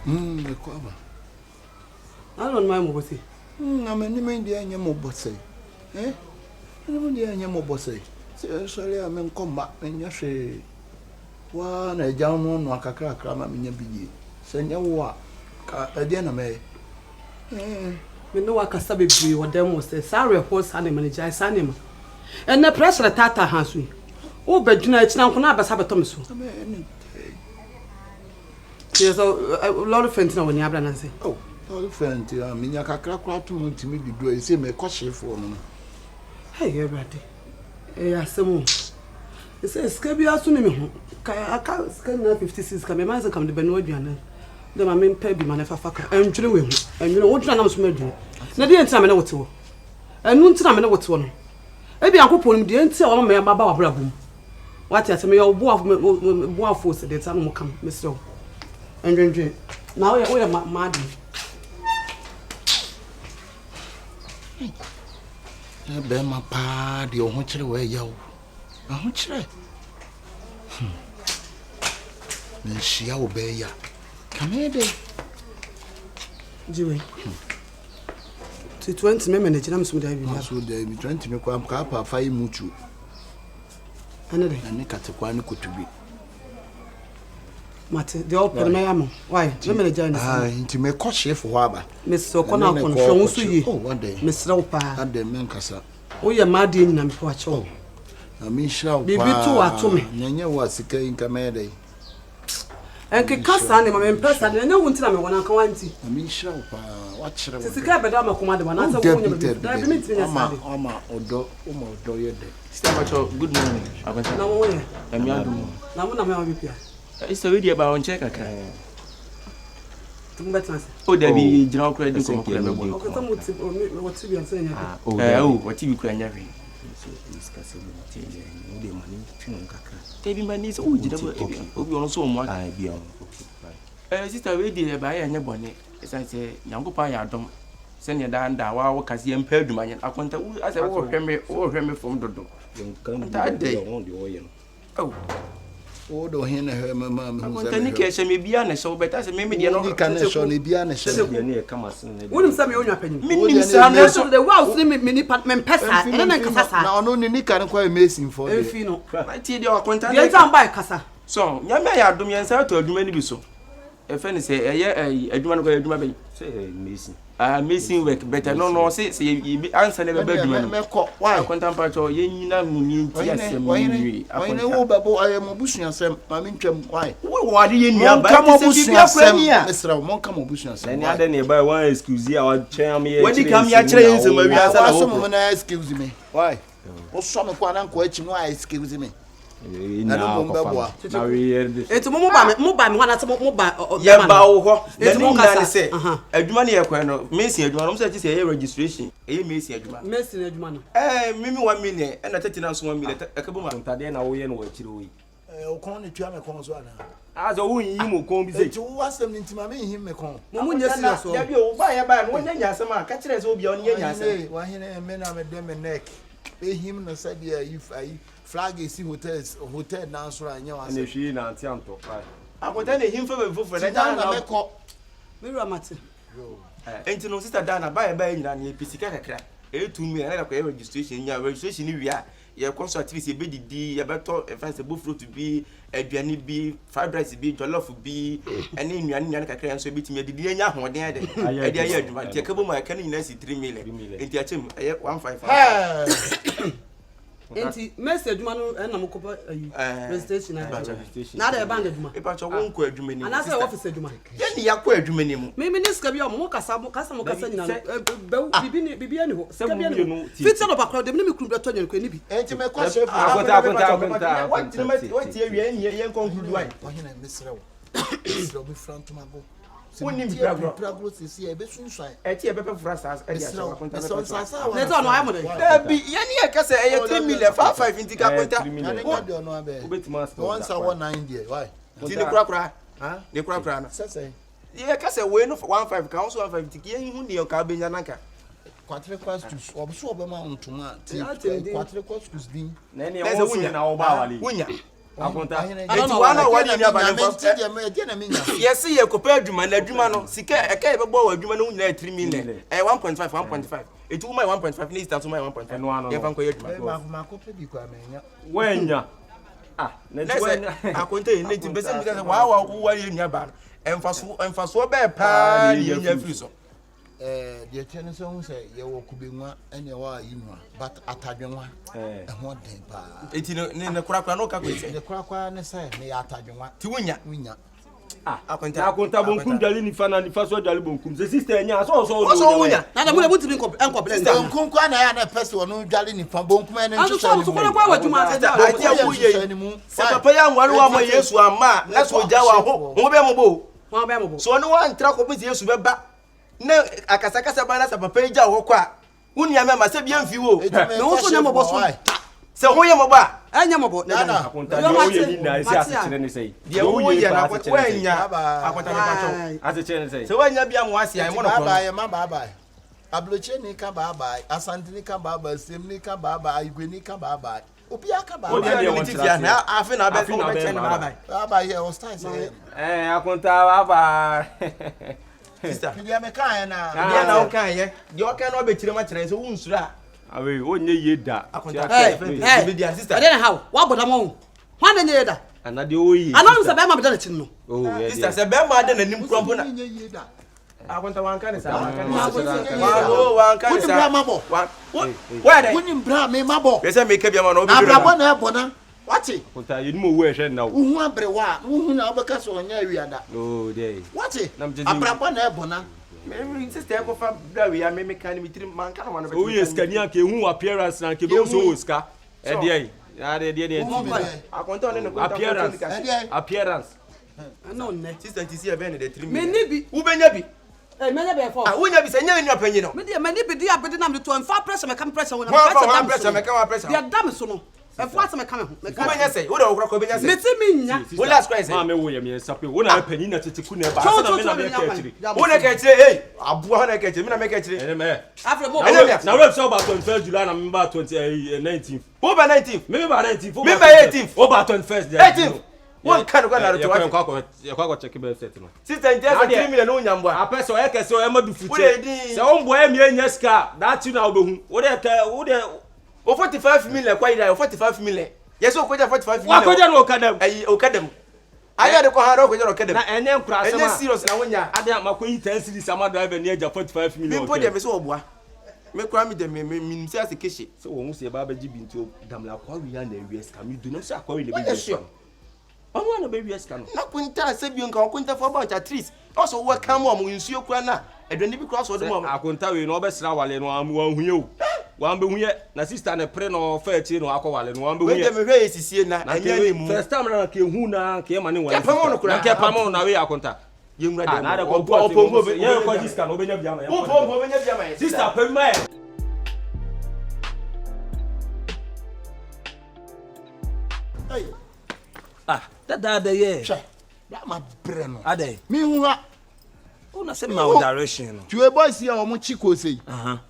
The cover. I don't mind what I'm an Indian bossy. Eh? I'm an Indian bossy. Sorry, I'm in combat and you say, one a young one, like a crack, I'm in your bee. Send your walk. A dinner may. Me no waka sabe bi wo dem wo say sorry horse animal jai sanima and na pressure tata hansu wo badwuna akina nko na abasa beto so so lot of friends na woni abra na say oh lot of friends me nya kakra kwa to ntimi dido e say me ko Shifo no hey everybody asemu e say skabi aso ni me ho aka ska na 56 ka me manze kam de beno aduana de ma me pa bi ma na fafaka entwere we hu enwere wo dwuna na so madu na de entina me na wote wo enu ntina me na wote wo no e bi ankopon mu de entia wo ma baba wa brabum wati aseme yo bo afo se de tanu mo kam me so enwendwe na wo ya mad e be ma pa de ho kire we ya wo ho kire me shia wo be ya Kamede. Jiwe. 20 me manage na mso da bi. So da bi 20 me kwa ka pa fa muchu. Anede. Ani katekwa ni kutubi. Mate, the old me am. Why? Me manage na. Ah, nti me ko Shifo ho aba. Me so ko na konhwe wo so yi. Oh, one day. Me srew pa. Ade me nkasa. Wo ye made nyina me po a cho. Na me shrew pa. Bibi to ato me. Nyenye wa sika inkamede. Enke kasa ne ma me pesa ne nya wunti na me wona kan wanti na me shrew pa wa kire wo sika beda ma kuma de wana sa wo nya me da bi mitini nya sade ama odo ye de Sister good morning na wo ye emi adum na mo na me obi pia Sister we dey ba on check aka tum betan se o da bi jina okra di ko okra me bo o ko tamu ti o ti bi anse nya o ti bi kura nya hwe so discuss it no dey money tun kakra Baby man is oh jida obi ono so mo ah bi on sister we dey ba ya nya bone say nyankopa ya dom se ne da nda wa wo kase empa aduma nya akonta ase wo hwɛ me from dodo kan ta dey on the oil oh o do hin na hwɛ mama me akonta ni ke hwɛ me bia na hwɛ wo beta se me me de no ni kan na hwɛ ni bia na hwɛ de ne kama sen na wonim sa me onwa panyi minim sa na so the wow see me ni pat me pesa ene na nkasa sa na ono ni kan kwa amazing for e fi no ti de akonta de ta mba kasa so nyame ya dom yen sa to aduma ni bi so e fe ni se eye aduma no ko aduma be say amazing amazing work better no say answer never be aduma no me ko why contemplator yen nyina huni ti asem ni akonta wo babo ayemo busuasem ma me ntwam why wo ade yen nia ba ti se bibia kwa ni a mesra mo nka mo busuasem na ade ne ba one excuse ya wa twen am ye wadi kam ya kire yen se ma wi answer na wo so mo na excuse me why wo so me kwa na nko achi no excuse me na mo babo na we yerde etu mo ba me wana mo ba ye ba wo ho etu mo ka se aduma ne ye kwa no mesi aduma no mo se ye registration ye mesi aduma mesi aduma no mimi 1 million e na 30 na so 1 million akabo ma ntade na wo ye no wa kire wo yi o kon ni tua me kon so ana azo wo yi mo kon bi se etu wasem ni ntima me him me kon mo nya serious o ya bi o ba ya ba no nya nya asem a ka kire se obi o nya nya asem wa hine me na me dem neck be him no said ya if I flag is hotel na so anya wa ne hwi na anti anto akonta ne him fa be fofo na me ko me ramate enti no sister Dana ba ya ba nyina ne pisika kakra e tu mi na ko registration nya registration ni wia ye consult activity e be didi ye beto e fancy bo fruit bi aduane bi fried rice bi jollof bi ene nnuane kakra nso betimi didi enya hoden ade e dia ye aduma tie kabo ma ka nyina si 3 million enti a chem e 155 enti message aduma no na mo kopa registration na da e bang aduma e pa cho won ko aduma ni ana say office aduma ye ni yakọ aduma ni mu me minister bi o mo kasa nyina bibi ani ho ska bi ani ho fitin no bakro dem ni me kuru beto nyane ko ni bi enti me kwa chef akonta what ye ye conclude why ohina mesrew mesrew bi front mago woni bragro sisi e be sunsan e ti e bepe frasa e dia so akonta ne to no ay mo de bi ye ni e kase e 3 million 55 inti ka akonta de ono abe obetima once I want 9 there why ti ni kura ni kura na sese ye kase we no 15 ka so 15 ki ye hu ni o ka benya nanka quatro questos obuso obema untuma ti quatro questos din na ne wo so na wo ba wale wunya akonta enti wana wadi ni abale yes ye ko pa adwuma na adwuma no sika eka e bebo wa adwuma no nyina 3 million 1.5 enti wo mai 1.5 ni stand so mai 1.5 ye fan ko ye adwuma ma ko pe bi kwa menya wenya na wenya akonta ye nti bese mi ka wa wo ye nya ba emfaso be pa ni nya free so the tennis on say ye wo kubenwa ene wa yinwa but atadwenwa ho den pa enti ne kura no ka ko say ne kura ne say ne atadwenwa ti wonya akonta bonkum dali ni fa na ni fa so dali bonkum se sister enya so wonya na da mo le mutimi enko blend bonkum kwa na ya na person wonu dali ni fa bonkum ene nchi so kwa kwa wadwuma ase da atia wuye se papa ya nware wa mo Yesu ama na so ja wa ho be mo bo so no wa ntra ko bi Yesu be ba na akasakasa ba na sa papa ja wo kwa wuni ame ma se bi amfi wo no so nya mo bo so se ho ye mo ba anya mo bo na akonta yo ye ni na isi asechire ni sei de wo ye na wanya akonta ni pa cho asechire ni sei se wanya bia mo ase ai mo no ko bye abloche ni ka bye asante ni ka bye sem ni ka bye igwe ni ka bye obi aka bye ni ti dia na afi na be ko be chen na bye here was time say akonta bye sister dia me kan na dia na o kan ye dia o kan na o be kire ma kire so wunsura awe onye yeda be dia sister I don't know how wa boda mo hwan na yeda anade oyi anon se be ma be da chin no sister se be ma de na nim krompo na yeda akonta wan kan sa wan kan sa mabo where woni bra me mabo be se me ka bia ma na o be abrabo na ebona wati konta yedimo wo ehwe na wo uhu abrewa uhu na obeka so nya wiada dey wati abrabo na ebona me sister ko fa da wi ya me kan mi tiri man kan wan be o yes kania ke hu appearance na ke be so ska e dey ya dey akonta ne ko appearance no ne sister ti see e be ne de 3 me ni bi wo benya bi me nya be for wonya bi se nya ni apanyi no me ni bi dia be na me to enfa pressure me kam pressure wona pressure me kam pressure dia dam so no enfa ase me kam ho me kam benya se wo da wo ko benya se me ti mi nya wo last Christ ma me wo ye me sape wo na panyi na teteku na ba asa na me na me ka akiri wo na ka akiri abuwa na ka akiri me na me ka akiri afre mo na we so about 21 July na me ba 19th wo ba 19th me ba 19th me ba 18th wo ba 21st 18th won kan ko na to kwa check be set no sister ntia for 3 million no nyambwa apese o ye kese o e madu fuche se o mbo e mi enya ska that you na obehu wo de o 45 million kwa ida o 45 million yes o koja 45 million wa koja no okadam ayi okadam aya de ko ha ro koja okadam na enye nkura asema enye serious na wonya ade makoyi 10 series ama driver ni eja 45 million mi podi me so oboa me kura mi de me si ase keshi so wo hu se ba ba jibi nti o damla kwa wi ya na wi ska mi do no se akwa wi le be omo na be wi ska no na kunta se bi nka kunta for about at least also wo kan mo nsuo kura na edwani bi kura so de mo akunta we no be sra wale no am wan huye o wan be huye na sister na pre no fa echi no akọ wale no wan be huye we de me hwe esisie na enya ni mu first time na ke hu na ke ma ni wale ke pamo no kura ke pamo na we akunta yengra de na de ko pombo ye ko diska no benya bia ma pombo benya bia ma sister pe ma hey that ye that my brain ade mi hu ha una say my direction no tu e boys here o mo chiko sei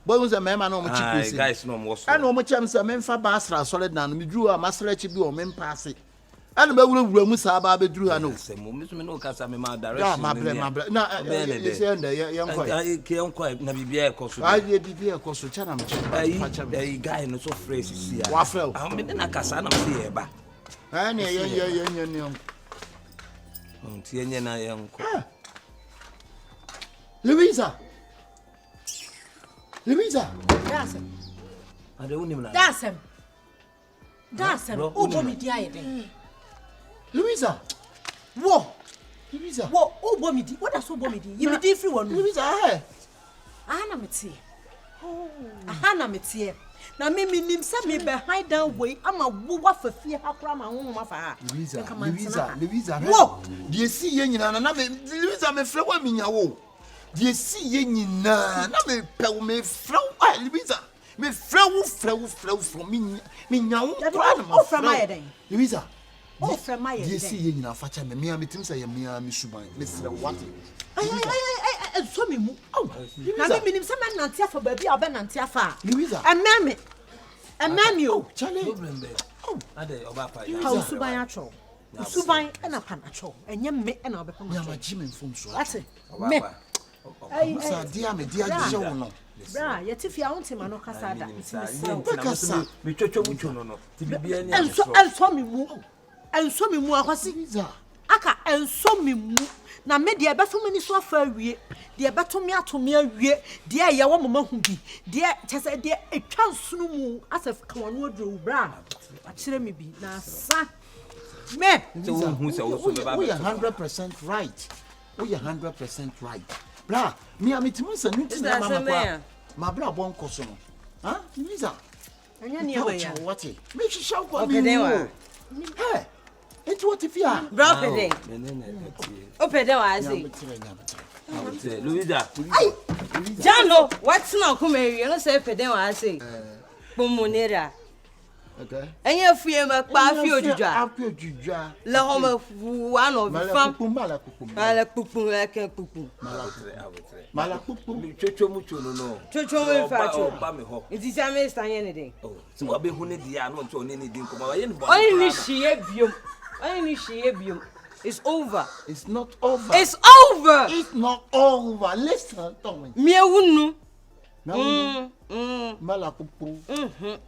boys say me ma no mo chiko sei guys no mo so ana o mo chem say me mfa ba asra solid na no me duru a masra chi bi o me mpaase ana me wura mu sa ba be duru ha no say mo me no ka say me my direction ya my brain na you say and yan ko ke yan ko na bibia e ko so ai bibia e ko so cha na me ai guy no so phrase si ya wa fel me na kasa na me e ba ani yan ti enye na yan ko Louisa. That's him. Ade unim na. That's him. O bo mi di ayede. Louisa. Wo. Louisa. Wo o bo mi di. What does o bo mi di? You mi di free one. Louisa, Ahana metie. Ahana metie. Na me nim say me behind down way ama wo wa fafie hakura ma ho ma fa. Louisa. Wo. Die si ye nyina na me Louisa me frɛ wa minya wo. Die si ye nyina na me pe wo me frɛ wa Louisa. Me frɛ wo from me nyawo. O frɛ ma yeden. Louisa. O frɛ ma yeden. Die si ye nyina fa cha me me tim say ye me suban. Me frɛ what? Ai so me mu. Na me nim say man nante afa ba bi a ba nante afa. Louisa. Amame o. Chale. Ade Obapa. How suban atro. Suban and a panacho. And yam me and I'll be Nyama Jimmy from so. That's it. Obapa. Sa dia me dia je wo no. Bra, yet if you want him no kasada. Me chocho mucho no. Ti bibia ni. And so me mu. And so me mu akwasi. Aka and so me mu. Na me de be fo mani so afa awie. De be to me ato me awie. De ya wo mama hu bi. De chese de etwa nsunu mu asef kawano odru bra. Akire me bi na sa. Me. So who say wo so be ba. We are 100% right. We are 100% right. Bra, me amitimu sa nti na mama kwa. Ma bra bon koso no. Ha? Louisa. Anya ne we ya. What? Me shisha kwa me. Opedewa. Hey. Enti what if ya? Bra opede. Opede wa azi. Louisa. Ai. Jano, what's now come here? No say opede wa azi. Pomonera. Okay. Anya fie ma pa fie odudwa. Afi odudwa. Le home one of fam. Mala kuku. Mala kuku la ken kuku. Mala kuku. Me chocho mucho no. Chocho we fa cho. Ba me ho. Nti jame stanye ne den. Oh, so wa be hu ne dia no ncho ne din ko ma ye ne bo. Only ni hie biom. Only ni hie biom. It's over. It's not over. It's over. It's not over. Listen to me. Me wunu. Mala kuku.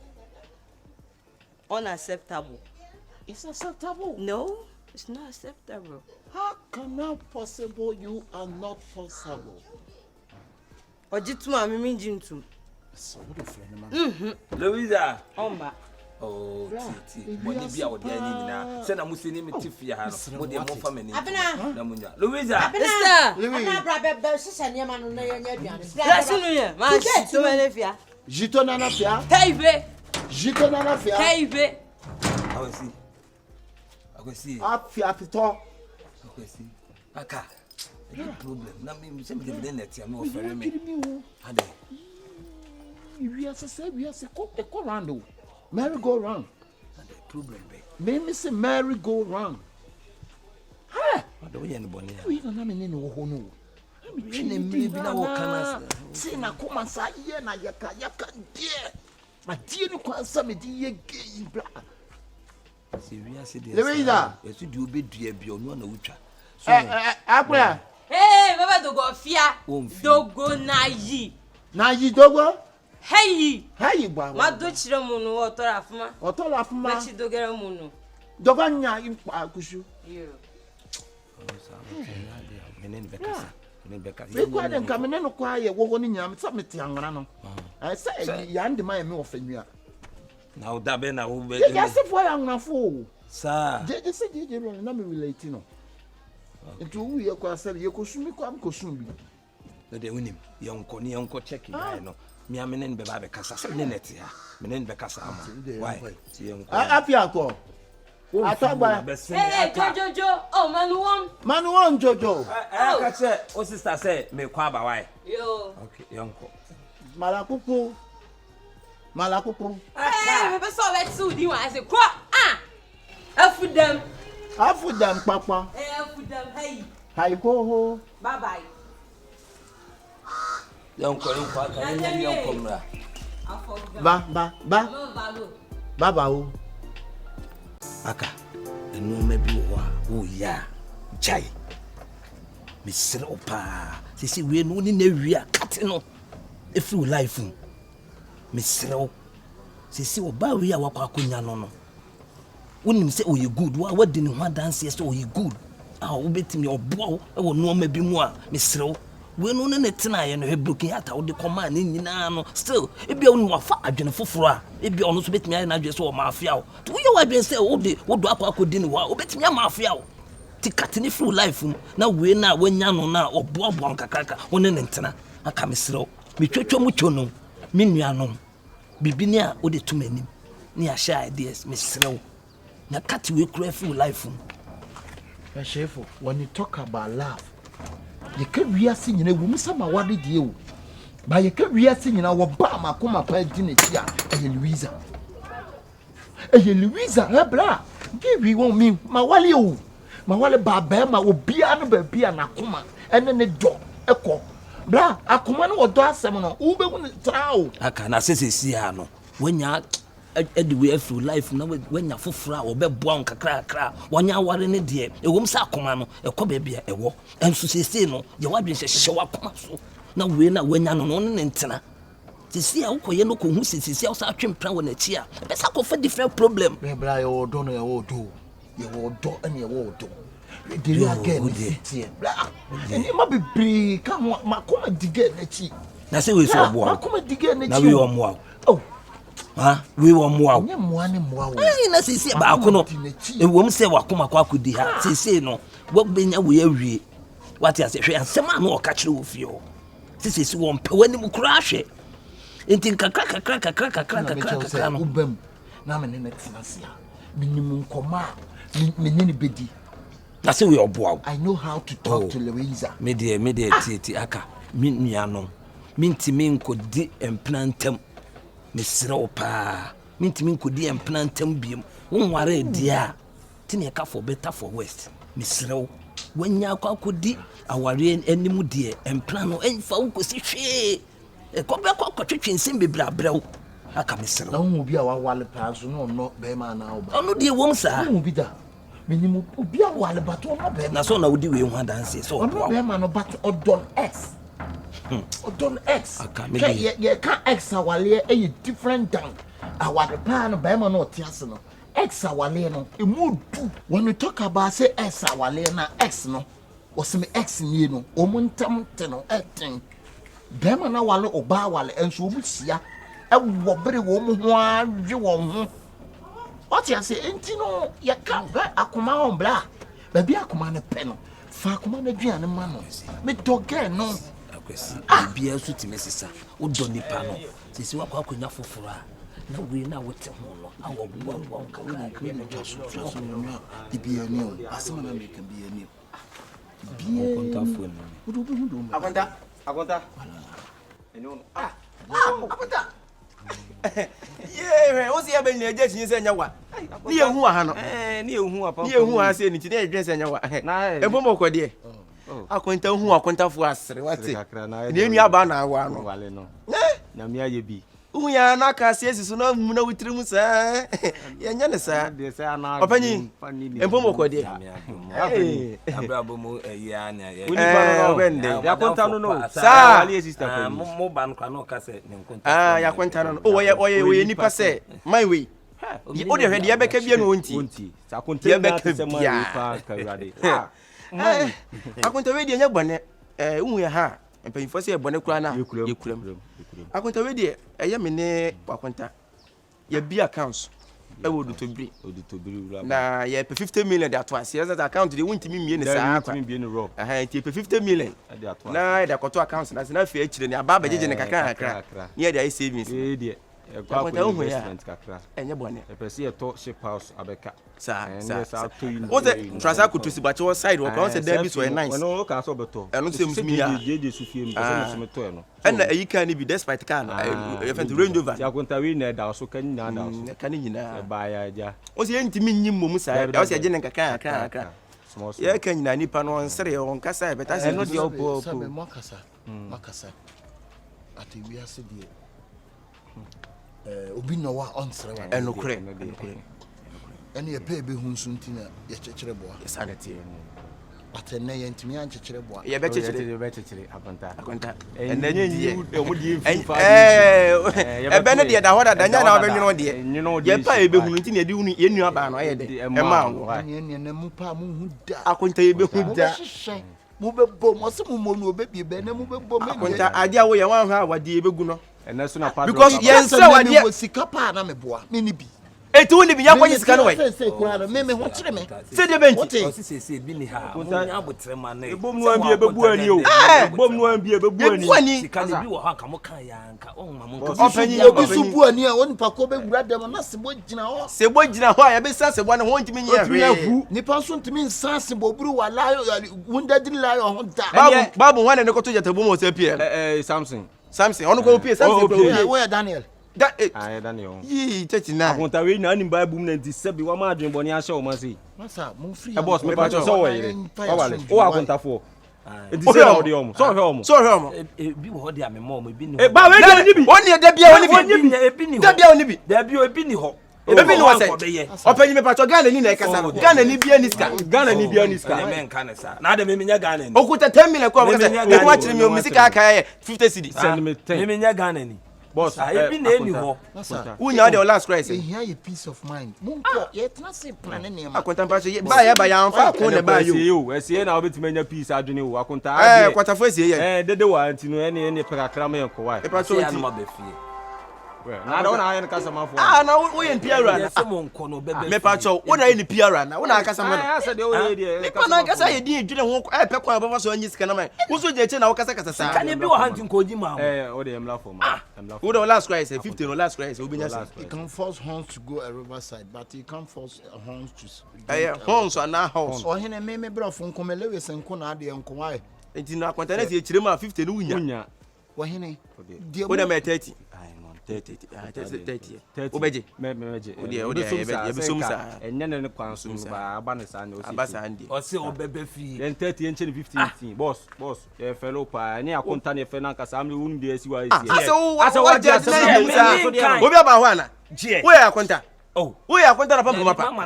Unacceptable. It's acceptable. No, it's not acceptable. How can that possible? You are not possible. Ojituma mimi jintu. So what a friend man. Louisa. Omba. Oh, titi. Boni bia wo dia ni nyina. Se na musini me tifia ha no. Mo de mo fa mani. Na munya. Louisa. Sister. Ana bra be sisa niam no na yanya aduane. Blessing you. Man, so many fia. Jito nana fia. Kaive. Jito nana fia. Kaive. Akwesi. Afia pito. Akwesi. Aka. No problem. Na me se me de net ya me ofere me. Ade. We are go round. Merry go round. Ade problem be. Me say merry go round. Ha! Ade we ye no bone ya. We no na me ne wo ho no. Me ne mmiri bi na wo kana. See na kuma sa ye na yaka die. Ma die ni kwa sa me die ye gay bra. Se wi ase de. Louisa. Yesu di obedua bi onu na wutwa. So akwa. Hey, baba dogo fia. Dogo na yi. Na yi dogo? Hey. Hey gba. Ma do chire mu no otora afuma. Otora afuma. Ma chi dogere mu no. Dogo nya akusu. Yo. Menen bekasa. Menen bekasa. We kwa den ka menen no kwa ye wo ni nyam sa meti anwara no. Say ya ndi ma ye me ofenua. Na o da be na wo be. Ye se fo ya nwafo. Sa. Je se je ro na me relate no. Nti wo ye kwa say ye kosumi kwa am kosum bi. No de unim. Ye onko check guy no. Me amenen be ba be kasa. Se ne net ya. Menen be kasa ama. Why? Ti ye onko. Afia ko. Atagba. Hey, Jojo. Oh, Manu won Jojo. Ka che o sister say me kwa ba why? Yo. Okay, ye onko. Malakuku. Hey, me be so let su di wa say kwa. Afudam Papa. Hey, afudam hey. Hi ho. Bye bye. Ye onko aka ye onko mra. Baba o. Aka enu me bi wo ya jai me sere opa sisi we no ni na wi akate no efi life me sere o sisi oba wi ya wakwa akonya no wonim se oye good wa di ni ho dance se oye good wo betimi obo wo no ma bi mu a me sere o we no na tena ye no he broken ata wo de command ni nyina no still ebia wo wafa adwene foforo a ebia ono so betimi aye na adwene so wo mafia wo to wo ye wa adwene se wo de wo do akodi ni wo betimi amafia wo ti katini through life na we na wanya no na oboabo nkakaka wo ne ntena aka mesero me twetwa mu chono me nuanom bibini a wo de tumanim ni a share ideas mesero na kati we kura through life Shifo, when you talk about love, you can we are singing a woman sama wadi dio. But you can we are singing our bama kuma pa dinner Louisa. Louisa, her bra. Give we won't mean my wali o. My wali babema will be an baby and akuma and then a dog echo. Bra, akuma no do asem no. Ube won trao. Aka na sese si ha no. Wanya way through life na when ya fofora obeboa nkakra wanya ware ne de ewom sa akoma no ekọ bebia ewo enso sese no ye wadwen hyehyɛ wakoma so na we na wanya no no ne ntena sese a ukoye no ko hu sese a usa atwempra wɔ na chi a be sa ko fa different problem bra ye wodo no ye wodo ene ye wodo de you again tie bra eni ma bibri ka makoma dige na chi na se we so obo makoma dige na chi na we omo oh ha we wo moa nye moa ne moa wo na sisi ba ko no ewom se wakoma kwa kodi ha sisi no wo benya wo awie wati ase hwe asem a no o ka kire wo fie o sisi wo mpe wani mu kura hwe enti kakra no ubam na me ne tinasia minimum koma menni bedi na se we oboa I know how to talk to Louisa me de titi aka min nuanom mintimi nkodi emplantem mesrew pa mintimi nkodi emplantem biem wonware dia tini ka for better for west mesrew wanya akodi aware animu die emplan no enfa wukosi hwe ekobe kokotwetwe nsem bebra brew aka mesrew na hu bi a wawale pa so no be ma na oba ono die wom sa hu bi da minimu obi a wale bato no be na so na wodi we hu adanse so ono be ma no bat odon x odon x ye ka x awale e different than awale pa no be ma no otiase no x awale no emudu when we talk about say x awale na x no osime x ni no omuntam te no etin be ma na wale oba wale enso omusia e wo bere wo mu ho awe wo ho otiase enti no ye ka be akoma on bla ba bi akoma ne pe no fa akoma na duane ma no me doge no akwesi bia so timesisa wo do nipa no sisi wakwa akonya foforo na we na wote ho no awo gbo kakra no jaso no bibia ni o asema na me kan bia ni bia kontafo no akonta eno akonta yeah o si ya be ni eje chin se nyawa ni ehu aha no ni ehu apa ni ehu aha se ni ti ni edwen se nyawa ebomo kwade akonta hu akontafo asere wate ni enu aba na awa no wale no na me aye bi uya na ka se esisu na hu na witiri mu sa ye nya ne sa de se ana opanyi ebomo kwade abrabo mo ya nya ye uni ba no bende ya konta no sa wale sister kwa mo ban kwa no ka se ne nkonta ya kwenta no oye nipa se my way o de hwede ye beka bia no onti sa konta na se ma nipa ka wade akonta we de nya bone uhu ya ha mpanyifo se bone kura na yekuram akonta we de eye me ne akonta ya bi accounts e wo dutobiri na ya pe 50 million de ato ase that account de wontimi mie ne saa kwa ti pe 50 million na ya da koto accounts na fe akire ne aba bajeje ne kakra ni ya da savings de kwa investment kakra enye bone pese ye to ship house abeka sa o de trasa ko to sibache wo side wo kan se there be so nice no ka so beto eno se mutumi ya je sufie mo se meto no and e can be despite can event Range Rover ya konta we na da so kan na da so kan nyina ba ya ja o se ntimi nyim mo sa da o se je ne kakra ya kan nyina nipa no nsere on kasa e beta se no de opo sabe makasa ati wi ase die obi no wa onsere wa enokre ene ye pe be hunsu ntina ye chechire boa sanity atene ye ntimi an chechire boa ye be chechire akonta enne nyi mo di fufa e be ne de da hoda da nya na obe nwino de ye pa e be hunu ntina ye di hunu ye nua ba no ye de e ma wo ene ne mu pa mu hu da akonta ye be hu da mu be bom o se mu mo no be bi be ne mu be bom akonta ade a wo ye wan ha wade ye be gu no ena so na padro because yes say wade wo sika pa na me boa me ni bi etu ni bi nya kwanye sika no we se kura me ho kire me se de benti o se bi ni ha nya botre ma na bom no ambie bebu ani o bom no ambie bebu ani sika ni bi wo ha ka mo kan ya nka on ma mo obi su bu ani a woni pa ko be wura dem na sebo gina ho a ya be sa sebo na ho ntimi nya hwe nipa so ntimi nsa sebo buru wala wunda dili la ho da babu wane ne ko to jata bomo se pie Samson onu ko pie Samson ko we Daniel da Daniel yi 39 akonta we na nim bible na nti sebi wa ma adwen boni ahye o ma sei masa mo free boss me pa so we yire wale o akonta fo Enti say o de omo. So hwe omo. So hwe omo. Ebi wo de amemo omo ebi ni. Ba we de ni bi. Oni e da bia oni bi. Ebi ni ho. Da bia oni bi. Da bia ebi ni ho. Ebi ni wo say. Opanyi me pacho Ghana ni na e kasa. Ghana ni bia ni ska. Ghana ni bia ni ska. Men kan sa. Na de me nya Ghana ni. Okuta 10 million ko kasa. O wa chiri me o misika aka 50 cedi. Send me 10. Me nya Ghana ni. Boss, ebi na eni ho. Unya the last crisis. Here you peace of mind. Munko, ye trust plan ne ma. Akonta pa so ba ya amfa ko ne ba yo. Esie na obetime nya peace adwene wo akonta. Kwatafo esie ye. Dede wa anti no ene prakra ma yanko wa. E pa so ya no ma be fie. Na da wona ayen kasa mafo. Na wo ye piara na. Se mo nko no bebe. Me pa so wona ye ni piara na. Wona akasa ma. Ya se de wo ye de. Me pa na akasa ye di edwene ho pe kwa ba so anyi sika na mai. Wo so je che na wo kasa kasa sa. Kan bi wo hanti nko ji ma. O de emla for ma. Wo the last crisis 50 no last crisis obi nya sa. You can force horns to go a riverside, but you can't force horns to. Horns or na house. O hene me bro fun komelewe senko na ade enko wa. Enti na akonta na se chire ma 50 no unya. O hene. Wo de me 30. 30. Obeje. Meje. O de ye be so musa. Enye ne kwan so ba aba ne sa ne o si. Abasa andi. O se o bebe fi. Then 30 enche 15. Boss. Ye fellow pa. Ni akonta ne fe na kasa am unu de esi wa esi. Asa wo je musa. Obi aba ho ana. Wo ya akonta. Oh. Wo ya akonta na pampo mapa. Mama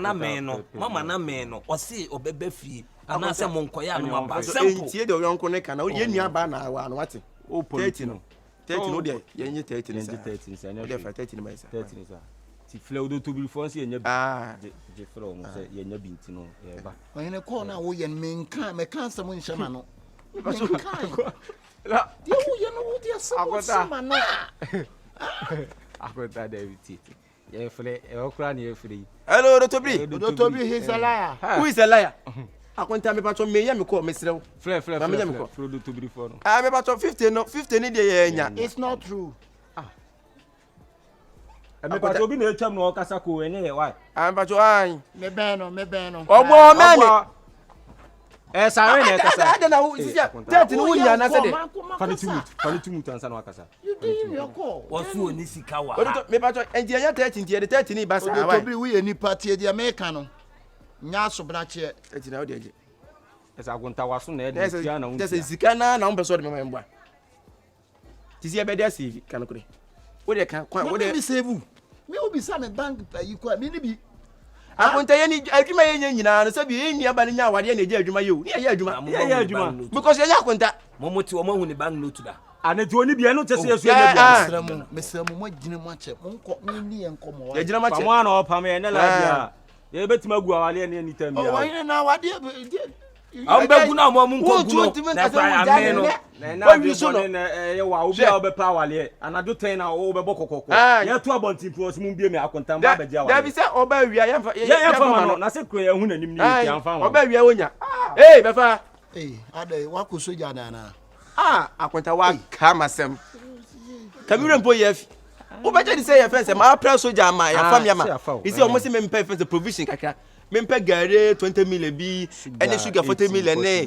na me no. O se o bebe fi. Ana se mo nkoya no mapa. Entie de yonko ne kana. Ye nua ba na wa no wate. O 30 no. 30 no de yenye 30 ni sa. 30 sa. De fa 30 ni ba sa. 30 ni sa. Ti fle odo to bi fonse yenye bi. Je fle o mo se yenye bi nti no ye ba. O hene ko na wo ye me kan se mo nhyema no. La de wo ye no wo de asema no. Akonta de titi. Ye fle e okra ni ye fle. Hello Dotobri. Dotobri he is a liar. Who is a liar? Akonta me pato me ya me ko me srew. Fle do to bi for no. Me pato 50 no 50 ni de ye nya. It's not true. Me pato bi na etwam no kasa ko enye ye why? Me pato an. Me ben no. Ogbo mani. Sare na kasa. Ada na sisia 30 no unya na se de. Fani tu mutu ansa na kasa. You did your call. O su oni sika wa. Me pato enje nya 30 ntie de 30 ni ba sa why? Dotobri we ye ni party de America no. Nya so bra che. 30 na o de eje. Esa agonta waso na e de tia na unti. Dese sika na umbe so de me mba. Tisi e be de save kan kure. Wo de kan wo de me save. Me obi sa me bank yi kwa me ni bi. Akonta ye ni adwuma ye nyina no sabi ye ni aba ni nya awade na eje adwuma ye o. Ni ye adwuma. Because ye akonta. Momuti o mahu ni bank note da. Aneti oni bia no tese yesu enya bia. Mesremu mo gine mo ache. Monko ni ye nkomo wa. Ye gina ma che. Pamo ana opam ye na la bia. Ye betima gu awale na ni tam bia. O wa ye na awade Amba guna mo mun ko guno. Na fa ame no. Na bi so no ye wa obi a obepa awale anado 10 na o bebo kokoko. Ye to abontin pro si mun bia me akontam ba beja awale. Da bi se oba wia ye fa ma no na se kro ye hu nanim ni ye anfa ma. Oba wia wonya. Be fa. Ade wa ko soja na na. Akonta wa kama sem. Kamira mpo ye fi. Wo beje di say ye fence ma press soja ma ya fam ya ma. Isi o mo se me mpa fence provision kakra. Me mpa gare 20 million bi ene sugar 40 million ne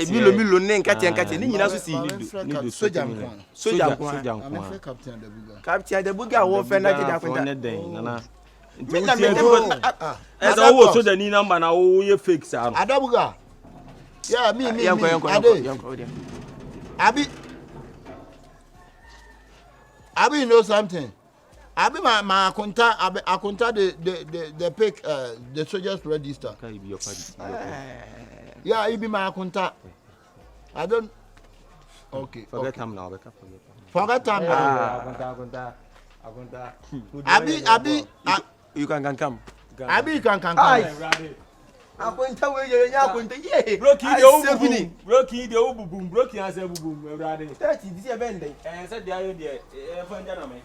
milo ne nkati ni nyina so si ni soja nko. I'm Captain Adabuga. Captain Adabuga wo fe na gida kwenta. Ne den nana. Esa wo soja ni number na wo ye fake sa. Adabuga. Yeah, me. Yanko. Abi you know something? Abi my akunta the pick the soldiers register. Can you be your party? Yeah, it be my akunta. I don't. Okay. Forget him now. Forget him now. Akunta. Abi you can come. Abi you can come. Akunta we ye nya akunta ye. Broki de obubum. Broki answer bubum. Everybody. 30 this year bend. Said the ayo de e fanja na me.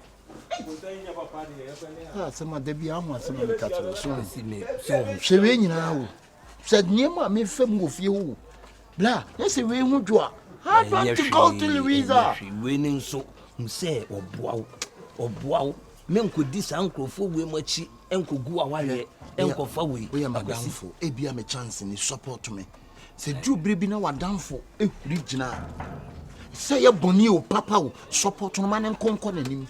Some de bi amu asem me kato so se we nyina wo said niema me fam go fie wo bla na se we hu dwo how to go to Louisa we nin so say oboa me nkodi sankrofo we machi enkogu awale enkofa we we madamfo e bia me chance ni support me se du brebi na wadamfo e huri gina say ye boni o papa o support no man nkonko nanim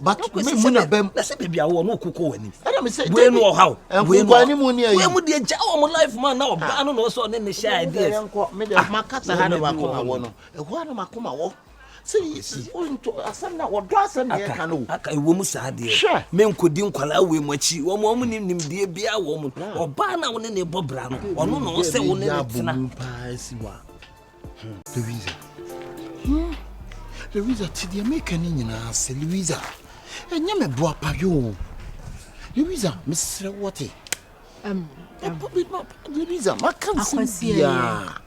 but me muna bem na say baby awo no kokko wani ana me say we no how we no mu ni ayi we mu de ja o life man na oba no no so ne ne share ideas me de makasa ha na makoma wo no ehua na makoma wo see onto asana wo do asana ye kan wo aka ewo mu sa de me nkodi nkwala we mu achi wo mu nim de bia wo mu oba na wo ne ne bobra no ono no se wo ne tina pa si wa Louisa ti de make ni nyina se Louisa enya me boa pa yo Louisa Mr. What Louisa ma kan si ya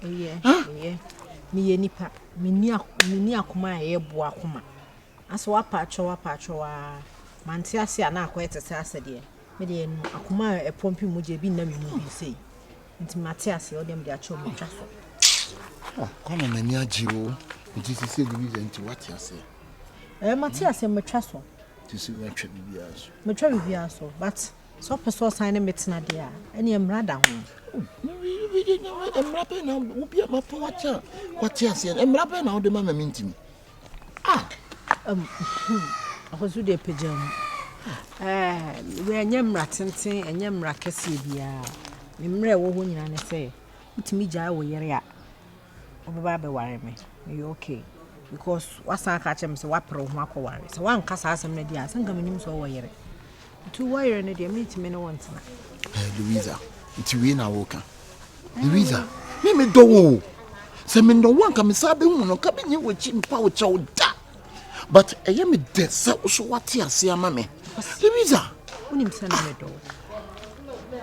me ye nipa me ni akoma ye boa akoma aso wapa wa mante ase ana akwete se ase de me de akoma e pompi mu je bi na me mu bi sei nti mate ase o dem de acho mu twa so kono na ni agiro nti se Louisa nti what ya say mate ase me twa so ti se we twa bibia so me twa bibia so but so person sign me tena de a ene emra da ho emra pe na obi ma po wacha what ya say emra pe na o de ma mintimi akosu de pejam we anyamra tenten anyamra kese bia me mre wo ho nyina ne se mutimi gya wo yere a obaba be ware me you okay because wasa ka chem se wapre ho akoware se wan kasa asem na dia sanga menim so wo yere tu wo yere ne dia mitimi ne wontina Louisa nti we na wo ka Louisa me do wo se me ndo wan ka me sabe hu no ka be nyi wo chi mpa wo cha wo da but eye me de se so wate ase ama me Louisa unim se na me do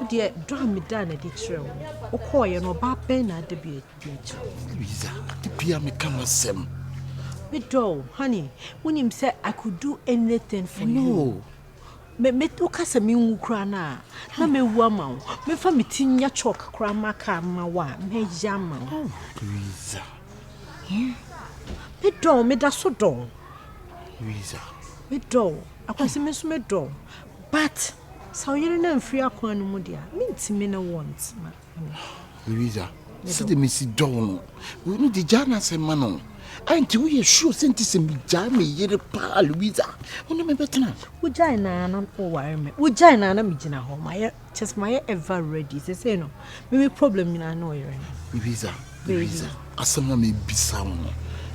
dia do me da na di kire wo ko ye no ba ben na da bi Louisa di bia me kama sem me do honey unim se I could do anything for you me to kasa me nwukura na me wu ama wo me fa me tinya chalk kura maka ma wa me jama Louisa me do me da so do Louisa me do akwase me so me do but so yere na mfiri akwan no mu dia me ntimi na want ma Louisa se de me si do no we no di jana se ma no anti we sure senti se mi ja me yere pa Louisa ono me betena ujai na na o ware me ujai na na me gina ho my just my ever ready say no me problem na na o yere Louisa asama me bisa wo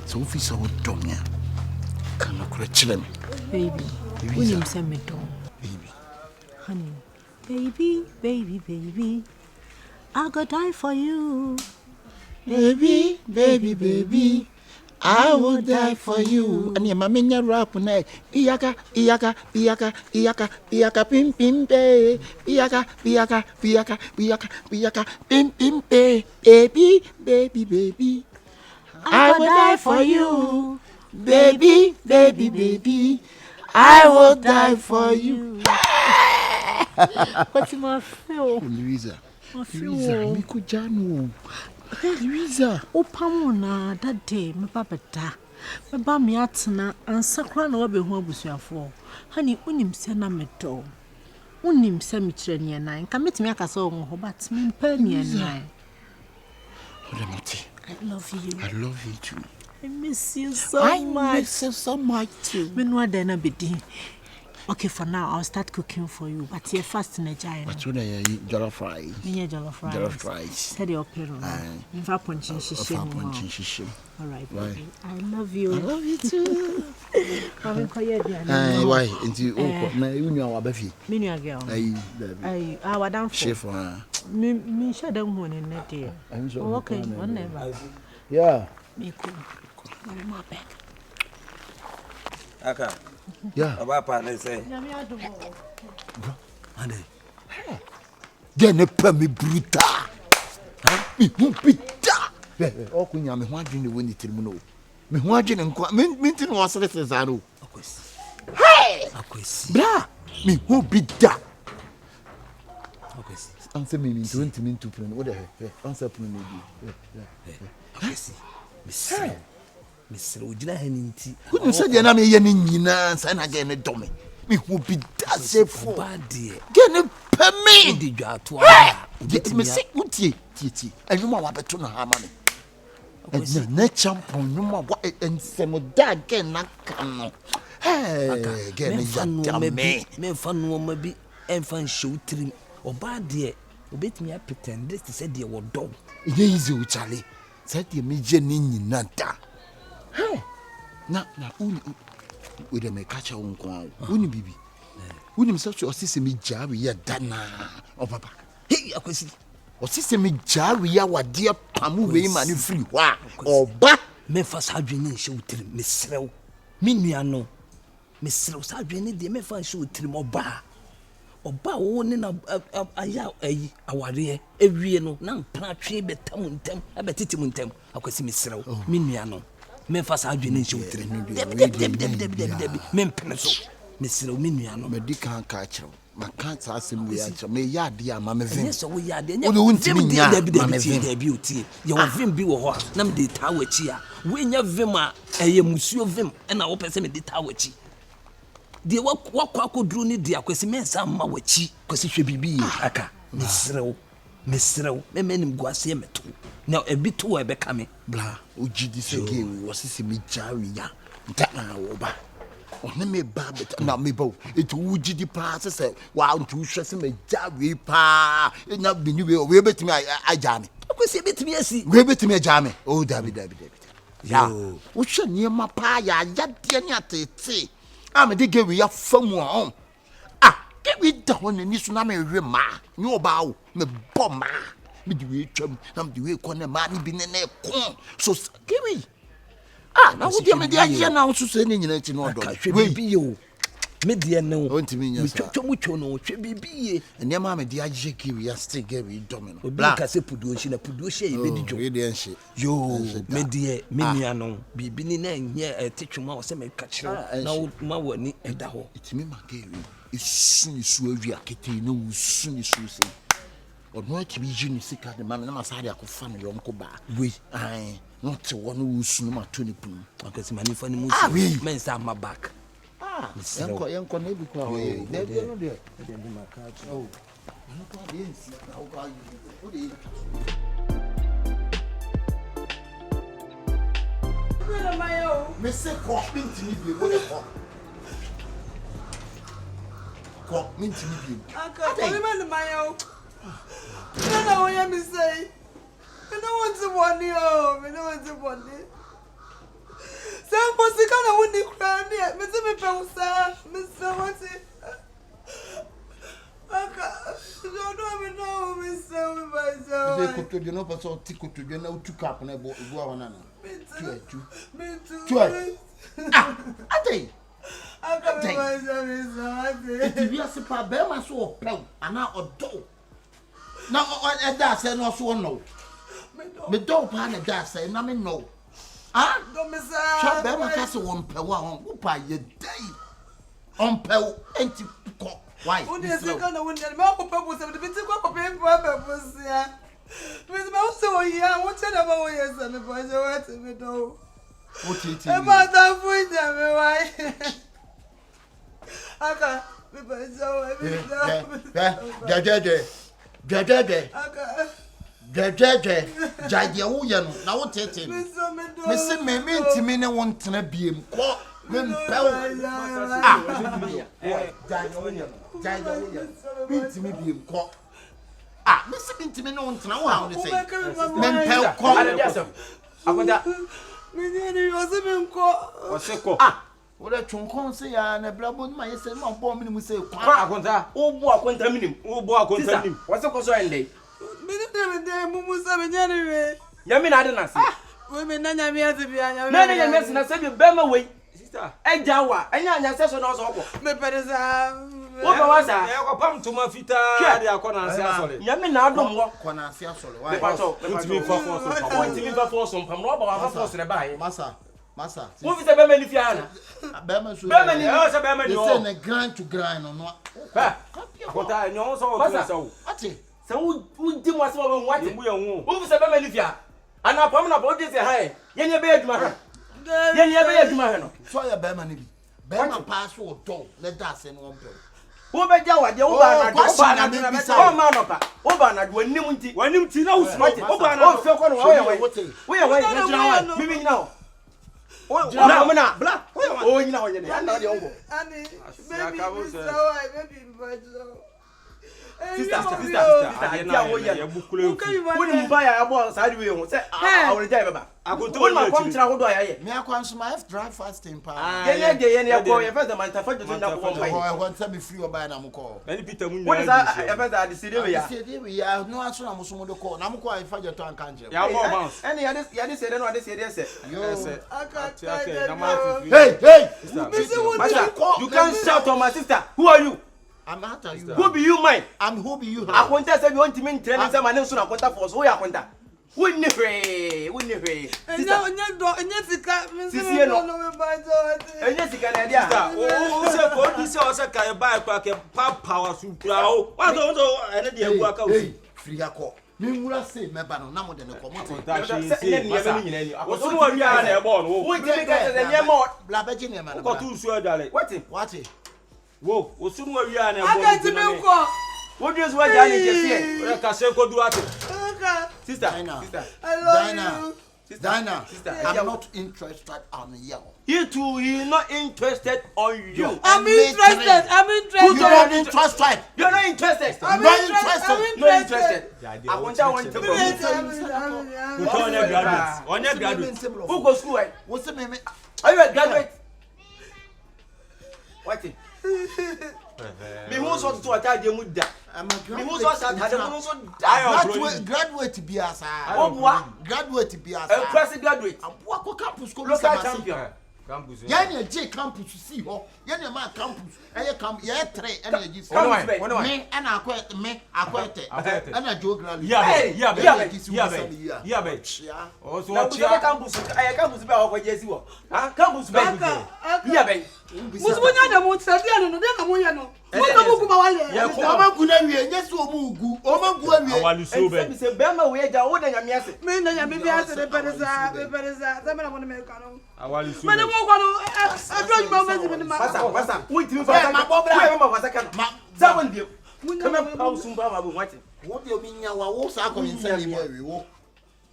so officer wo domia kana kura chile me baby unim se me do baby honey baby I go die for you baby I will die for you. Ani mama nya rap na iyaka pim pim pe iyaka pim pim pe baby I will die for you baby I will die for you. What's my feel Louisa me ko jano Louisa opamona that day me babeta me ba me atena ansakra na wabehu abusuafo hani unim se na medo unim se me kire ne nan ka metimi akasa wo ho but me mpa ne nan I love you too. I miss you so much. I miss you so much too. Me no ada na bedi. Okay, for now I'll start cooking for you, but you're fast in a giant. But you know, jollof rice. Jollof rice. Said your pero. In fact, punching shishim. All right, baby. I love you. I love you too. Why? Into na you know our baby. Me new girl. Ay, our down for. Shifo. Me share them one in that day. Okay, whenever. Yeah. Me cool. Where am I back? Aka. Yeah. About partner say. Ande. Gene pa me bruta. Me hu pita. O kunya me ho adwene woni tirimu no. Me ho adwene nko. Me nti no wasere sa no. Akwesi. Bra. Me hu pita. Akwesi. Answer me 20 minutes to plan. What the hell? Answer plan me bi. Akwesi. Mr. Ujina Heninti. Who said you're not me any nyina and again a dummy? Me who be that safe for bad dear. Get a permit. Did you have to get me sick with tea? And you know what to know how money. And the net champion, no more what and some of that again. Hey, get me me fan no maybe and fan show trim or bad dear. Obet me pretend this said dear what dog. Easy, Charlie. Said the Mijani Nanta. Hey, now, we don't make catch our own coin. Wouldn't be. Wouldn't such your sister me Jarry, ya Dana, or Papa. Hey, I could see. Or sister me Jarry, our dear Pamu, man, free. Wah, or bat. Memphis had been in show trim, Miss Slow. Miniano. Miss Slow had been in the Memphis show trim or bar. Oba woni na aya ayi aware ewie no na mpra twe betam ntem abetiti ntem akwasi misrew menua no memfa sa adwene nhyɛ wotire deb mempene so misrew menua no medical ka kyerɛw maka sa asem wi akyerɛ me yade ama me vim yes wo yade nya wo ntimi nya deb otie ye wo vim bi wo ho na me de ta wachi a wo nya vim a eye musuo vim na wo pese me de ta wachi de wakwa akoduru ni de akwasi mensa ma wachi kwasi hwe bibi aka mesrew memenim guase meto na ebi to e beka me bla ojidi sege wo sisi mi jawi ya ntana wo ba ona me ba bet na me ba etu ojidi pa se wa ntu hwe se me jawi pa na bini we betimi aja me akwasi betimi asi we betimi aja me o dabi ya wo hwe niema pa ya yade ni atete I'm a digger, we have from home. Get me down and this name rema. No bow, me bomber. Me do it, I'm the way corner money been in a corn. So, give me. Now what do you mean? The idea now to send in it in order. Will be you. Media no, want to mean you know, should be and your mamma, the idea we are still giving domino. Black as a production, radiance. Yo, media, miniano, be binning here a teacher mouse and catch now, my one at the hole. It's me, my girl. It's soon as we are getting no soon as you say. Or not to be genius, the man, and my side, I could find your uncle back. We, I not to one who's soon my 20 poon. I can see money for the moon. Men's at my back. Uncle, never call me. Never know there. My card. Oh, Mr. Cockman to me, what a cock. Cockman to me. I can't remember my own. I don't know what I'm saying. I don't want to want you. I don't want to want you. Some person can't win the crown yet. Mr. Pausa, Mr. Watty. I don't even know, Mr. Myself. They could do no person, ticket to you know, 2 cup and a boy. Me too. I think. If you are super bear, so pell, and now a dough. Now, at that, say no, so no. Me don't pan a dash, say, no, no. Ah, don't miss a bear, castle on pell, who buy your day on pell, empty cock. Why? Who is the kind of window? Marco purpose of the bit of paper purpose, yeah. With most of you, what's it about? Yes, and the boys are at me, though. What is it? About that point, why? I can't. What a chunk say, and a blabber, my son, my bombing will say, Quaconta, oh, boy, contaminating, oh, boy, contaminating. What's the concern, day? Yamin, I don't know. Women, none of me as if you are many, and I said, you bear away. Sister, and Jawa, and your session also. My parents are. What was I? Come to my feet. Yamin, I don't walk on a fiasco. Why? For some from Robert, Massa, what is the Beman if you are? Beman, you a grind to grind or not. What I know so. So, who did what's over what we are? Who is a Beman if you are? And I promise about this. Hey, Yenny Bed, man. Yenny Bed, man. Try a Beman. Beman pass for a dog. Let us in one pill. Who bet you are the Obana, when you know, we are waiting now. Oh, black. oh you know you know the uncle Ani baby so baby but sister I dey wo ya bukule woni mba ya abo side we ho say I will die baba agonto woni ma come tira ho do ya me akwanso my F drive fasting pa ye ne go ye first man tafa do na ko mba I want to be free oba na mo ko Any Peter Munya. what is that first that the we ya no aso na mo so mo do ko na mo ko afa je to anka nje Ya more bounce. any ya this say no this say hey you can't shout on my sister who are you I'm after you who be you mine I'm who be you akwonta say you want me training say my name so na akwonta force who ya akwonta wonni hwe enya sika Sisi no. me bajo enye sika na dia O se ko di se o se ka e ba kwa ke power supra o. Wa so ene de agu aka o. free akọ me nwura say me ba no na mo de ne ko mo te Osu no wi a na e bo no. won ti me ka say nye mo bla ba je ne ma na Ko tu su adale. what Wo, osu no wi a na e bo. aka ti me nko what do you want to say O ka se ko du ate. aka sister I love you Dina, sister, I'm not interested on you. you too he not interested on you I'm interested You're not interested. you're not interested I'm not interested interested I want to Ko on graduate. On graduate. who go school eh What's the name? are you a graduate what me who so to attend you muda I'm a me who so attend you so die graduate biasa. Graduate biasa. a class graduate What campus go local champion Campus. Yanya J campus see ho. Yanya ma campus. Ye 3 and ye One me and akwete. And a geography. Yeah. Oh so na chia. campus be o kwaje si wo ah campus be yeah be Musumunya de mo tsadi anu no de na mo ye no. Mo ka mo kuma wale. Yeah, Oma gu na wie, nyesi omugu. Oma gu awie. Awali so be. say be ma we ja wo na nyame ase Me na ya me bi ase de pereza. Za me na mo ne me ka no. Awali so. Me ne mo kwa no adro nyuma me me ma. pasa won ti fa ma bobra ma fa saka ma za won dio kama pa usumba ma bo wati Wo de obi nya wa wo sa ko nsani mo awie wo.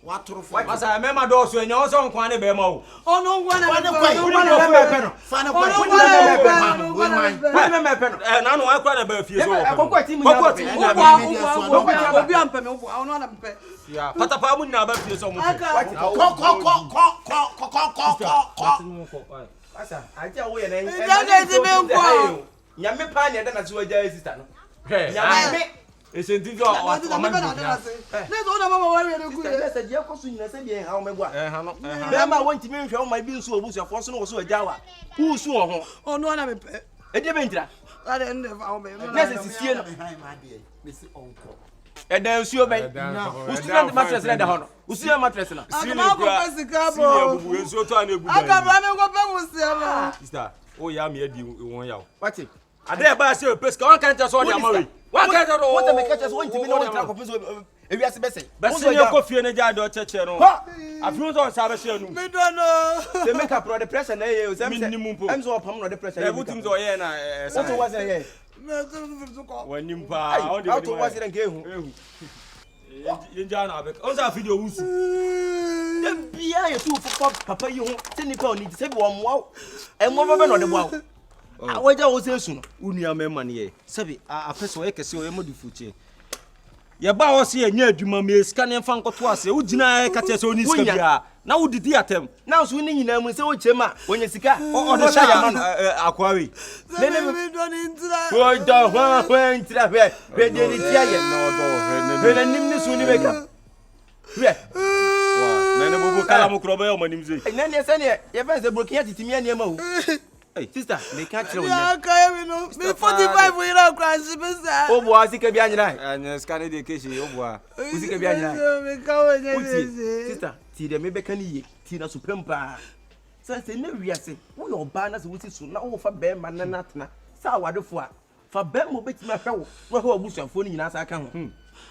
Wa toro fo. Masa me ma do so enya o so nkwan ne be ma o. Ono ngwa na Fane me kwai. Fane kwai. Na no akwa na ba fie so. akoko ti mu Kokoti. obi ampe me obo ono na mpe. Ya, pata pa mu na ba fie so mo. pasa aja wo ye na nyame pa ne da na so aja sister no nyame Esenti do Na zo na mama wale ne ku. sister je ko so nyina se bi ha o megwa ha no. be ma won ti me nhwe o ma bi nso obusu afo so no wo so aja wa hu su o ho Ono na mpe. e de be ntira Ade nde fa o me. na se sisie no Me si onko. e da nsuo ben usuna mattress na da ho no usuna mattress na Akama ko pesika bo. Bubu enso to an ebu. Akaba me ko pe musia no. Sister, o ya me edi won ya o. wati Ade ba se pesika wan kan ta so dia ma we. Wan kan ta do. what am I catch us won ti me no tra ko peso e wi ase bese Bese ne ko fie ne ja do cheche no. Afi so sa ba se anu. Me do no. se make up pro the pressure na ye o se Minimum po. em so pam no the pressure E butim so ye na what was ye Me so ko. wanim pa o de. out was it nke hu Ehu. Yenja na be. O sa video wusu. dem bia ye tu fo papa yi ho se nipa oni se bi wo mo e mo be no de bo awaja wo se su no Unua mema ne ye. Sebi afeso ye kese o ye modifuche. Ye ba wo se ye nya adwuma me sika ne mfa nkoto ase. Wo gina ka te se oni sika bia. Na wo didi atem. na so ni nyina mu se wo chema onye sika O do sha ya no akwawe. Me do ni ntira. o do ho ntira be de ni tia ye No do be na nim ni su ni be ka we wa na ne bobo kala mo kro ba yo manim ze. na ne se ne ye fa se brokin atitimi ane ma o hey sister me ka kire Ya wona ka me no. Me 45 we na kran si be sa. o bo asika bi anyira Anya scan de keshi obua. usika bi anyira Me ka wo nye uti se. sister ti de me be ka ni ye ti na so pempa se ne wiase wo yo ba na se wuti so na wo fa be ma na na tena sa wadefo a fa be mo betimi ahwe wo wo ho abusuafo ni nyina sa aka ho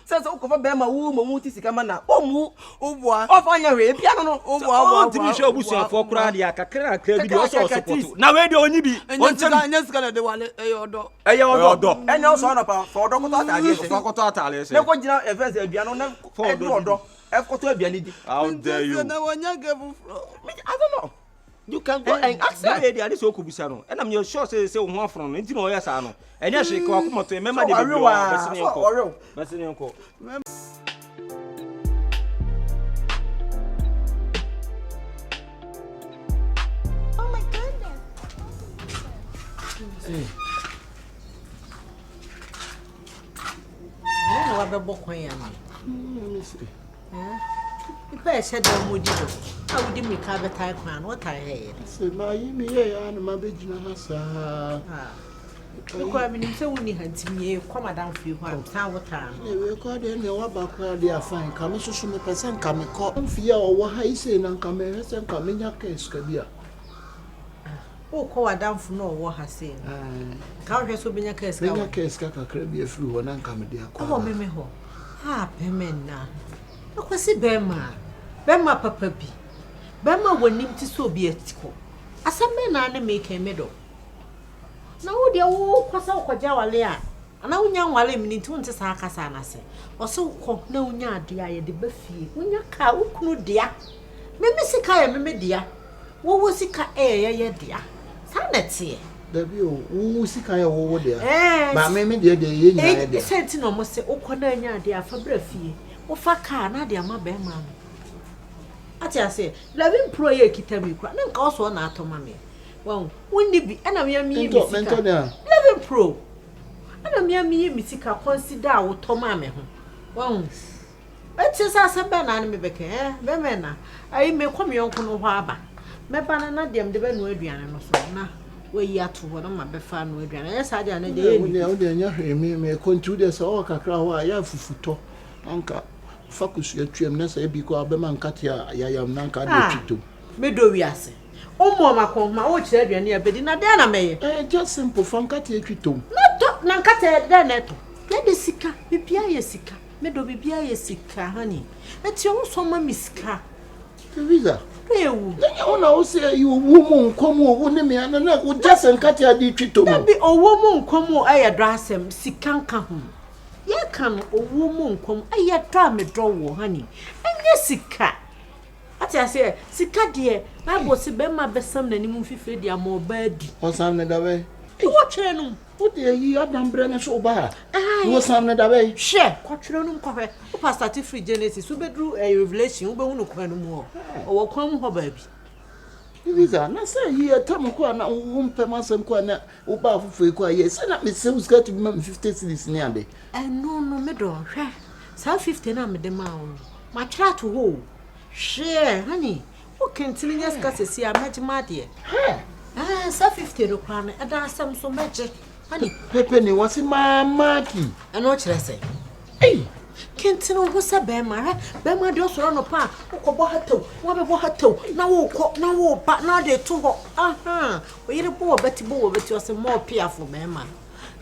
se wo fa be ma wo mo wuti sika ma na o mu Obua. o fa nya we bia no O timi hwe obusuafo kura dia kakra akra bi de o so support. Na we de onyi bi. Enya sika na de wale eyodo. eye odo enya o so na pa for odo koto atade se Fokoto atale se. ne ko gina efes abia no na for odo e koto abia ni di How dare you? Na wonya ge bu. I don't know You can go and ask her. The idea is so kubisa and I'm sure say one from into no yes ano. And yes she ko akoma to remember the best unko. Oh my goodness. Hey. I don't know what the book I am. Let me see. If I said that would you? How would you make a type man? What I had? Say my me and my bejina hasa. Look, I mean, so when you had to me, come down for you, what time? We call them the Wabaka, they are fine. Come so me person come call fear or what I say and come and come in your case, Kabia. Oh, call down for no what I say. Can't just open your case. Your case, Kaka Crabby, through one and come there. Oh, me ho. Ah, Pemena. Look, I see Bema. Bema, Papa B. Bema will need to so be a tickle. As a man, I make a meadow. Now, dear, oh, Quasa Quajawalea. And now, young Wally, meaning to Sakasana say, or so called no yard, dear, the buffy. When your cow could, dear. Maybe Sikaya, maybe dear. What was it, dear? Sanity. The view, who sick I over there. But maybe the Sentinel must say, oh, Cornelia, dear, for breathy. O fa car na dia ma be ma no ati ase 11 pro ye kita mi kwa na nka oso na atoma me won wonni bi ana me mi misika 11 pro ana me misika consider wo toma me ho won ati sa se be na me beke be me na ai me kwame yonko no ho aba me ba na dem de be no aduane no so na we yi ato ho no ma be fa no aduane ya sa dia na de ye o de nya hwe me control so kakra ho ya fufuto anka Focus your trim, Nessa, because Abeman Katia, Yam Nanka, Tito. Medo Wiase. Oh, Mamma, my old children near Bedina Dana May. Just simple from Katia Tito. Not talk Nankata Danet. Let the Sika, Bibia Sika, Medo Bibia Sika, honey. That's your summer miska. Louisa. You know, say you woman come over me and I would just and Katia di Tito. Be a woman come over, I address him, Sikanka home. Ye can a woman come, I try me draw, honey. And yes, Sika. Ati ase sika de na bosi be ma besam na nimu fife de am obadi o sam ne da we wo twere no wo de yi adam bre ne so ba wo sam ne da we she ko twere no nkofе wo pastor free genesis wo bedru revelation wo be hu no kwa no mu o wo kwa mu ho ba bi Louisa na say yi atam ko na wo mpem asem ko na wo ba fufu ko ye say na me say wo ska to be 50 cedis ni ade no me do hwe sa 50 na me de ma wo ma try to ho share honey who can tell you just see a match madie sa 50 ro kwa na e da asem so meje honey pepe ni wasi mama ki e no kire say eh kentino ho sa be ma de osoro no pa ko bo hataw wo be bo hataw na wo ko na wo pa na de to ho aha o yire bo beti o se mo piafo be ma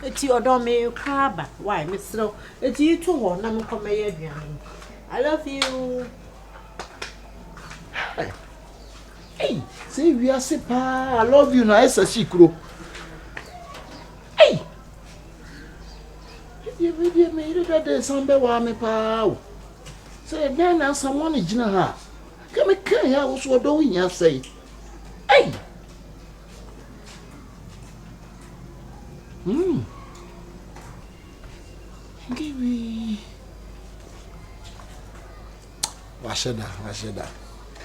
eti odo me kwa ba why me sro eti to ho na me ko me ye aduan I love you. Hey, say we are sepa. I love you na esa shikro. Hey. You made it that there's some be wa me pa. Say then na someone gina ha. Come can ya wo so do nya say. Hey. Give me. Washeda.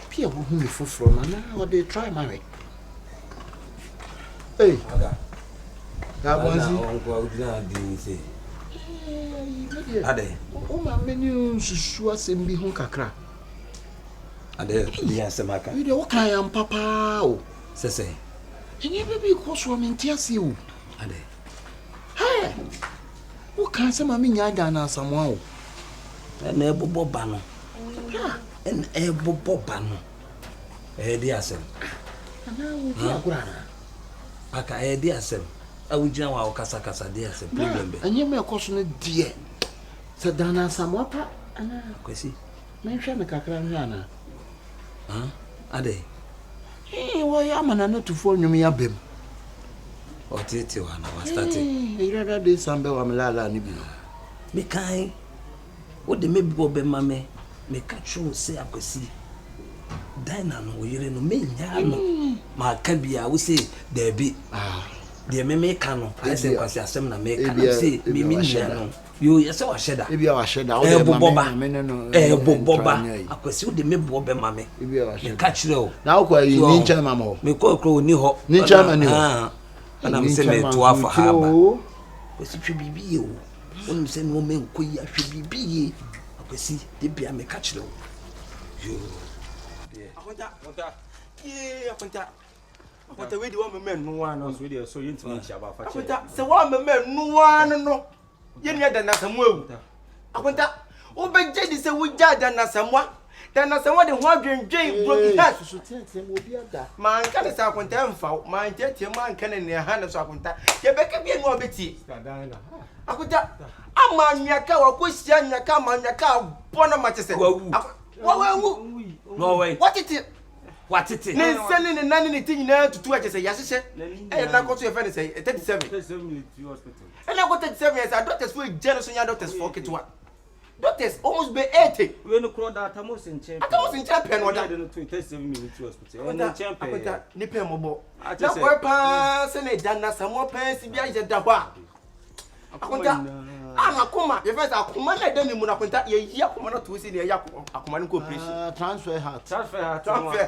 Pia who me from na what they try marry. Hey. That was it. Ade. O ma menu susu asem bi ho kakra. Ade, bi asem aka. We dey o kan am papa o. Sese. Enye baby ko so menti ase o. Ade. Hey. O kan se ma me nya da na asamo o. Na ebobo ba no. En ebobo ba no. Di asem. Ana wo bi agura na. Aka di asem. Awujina wa okasa di asem problem be. Enye me ko so no die. Se da na asamo pa ana kwesi. Me hwe me kakra nya na. Ade. Wo ya mana na tufo nwum ya bem. Otete wa na wa start. Ira de sambe wa mlala ni bi no. Me kai. O de me bi be mame. Me ka chu se akwesi. Dina no yire no me nya no. ma can be I will say there be the me can no I say kwasi asem na me can say me no you yes wa sheda e bia wa sheda boba boba akwasi wo de me boba ma me e bia wa sheda ka kire o na wo kwa yi ni ncha ma mo me ko ni ho ni ncha ma ni ho ana me se me to afa haba kwasi twe bibi o wonu se no me nko yi ahwe bibi ye akwasi de bia me ka kire o yo akwanta we di wa me no wa no so we di so yin tin chi aba fa che akwanta se wa me no wa no ye ni da na samu ewu akwanta wo be je di se wo ja da na samu de ho adwendwen broken heart so tete mo bi ada man ka de sa akwanta mfa man tete man ka ne ha na so akwanta ye be ka bi no obeti akwanta ama nwaka wa ko sia nwaka ama nwaka bona ma chese wa no way what it ne sene ne nani ne tinyina tutu a chese yahye na ko so ye fa ne say 37 military hospital and I got 37 years doctors for general so doctors for kitwa doctors almost be 80 we no crow that amos in champion no that 37 military hospital and champion ni pe mobo na ko pa se ne janna samo pa si bia je da ho akonta akoma ye first akoma na da ni mu na akonta ye yi akoma na to si ne ye akoma ni cooperation transfer heart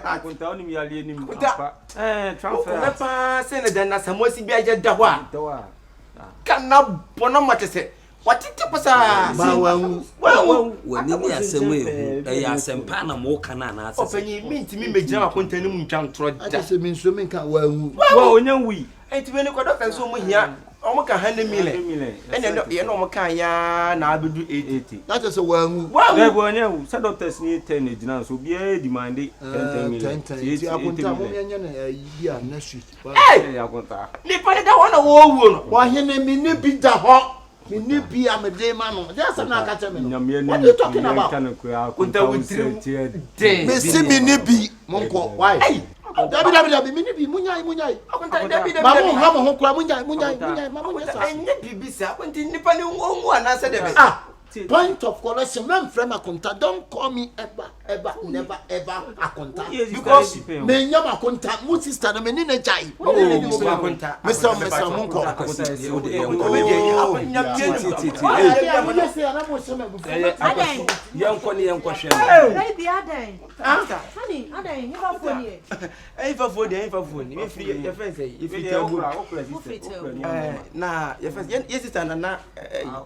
akonta oni mi ali ni mu apa transfer na pa se ne janna samo si bia je da ho kana bona matese watete pasa ba wan wani ni asem e ya asem pa na mo kana na asem opanyi minti mi mejira akonta ni mu ntwan tro da ate se min so min ka wan wa onya wi enti we ni ko doctor so mo hia omo ka 100 million ene no ye no omo ka ya na abedu 80 ate se wan na bo onya wi sa doctors ni 10 ejina so bia demand 10 million ti akonta mo nya na yi a na street eh akonta ni pa da wona wo wuo no wa hene mi ni bi da ho mi ni bi amede ma no just na ka tell me no what you talking about akonta we me si mi ni bi monko why dabi mi ni bi munyai akonta dabi ma mo ha mo ho kura munyai ma mo nyesa enye bibisa akonta nipa ni onwu anasa de be point of correction when friend akonta don't call me ever never ever akonta because me nyam akonta mu sister na me ni na jai akonta mr monko yanko ni yanko hwe baby adan honey adan you have phone here fa phone me free your friend say if you na your friend yes sister na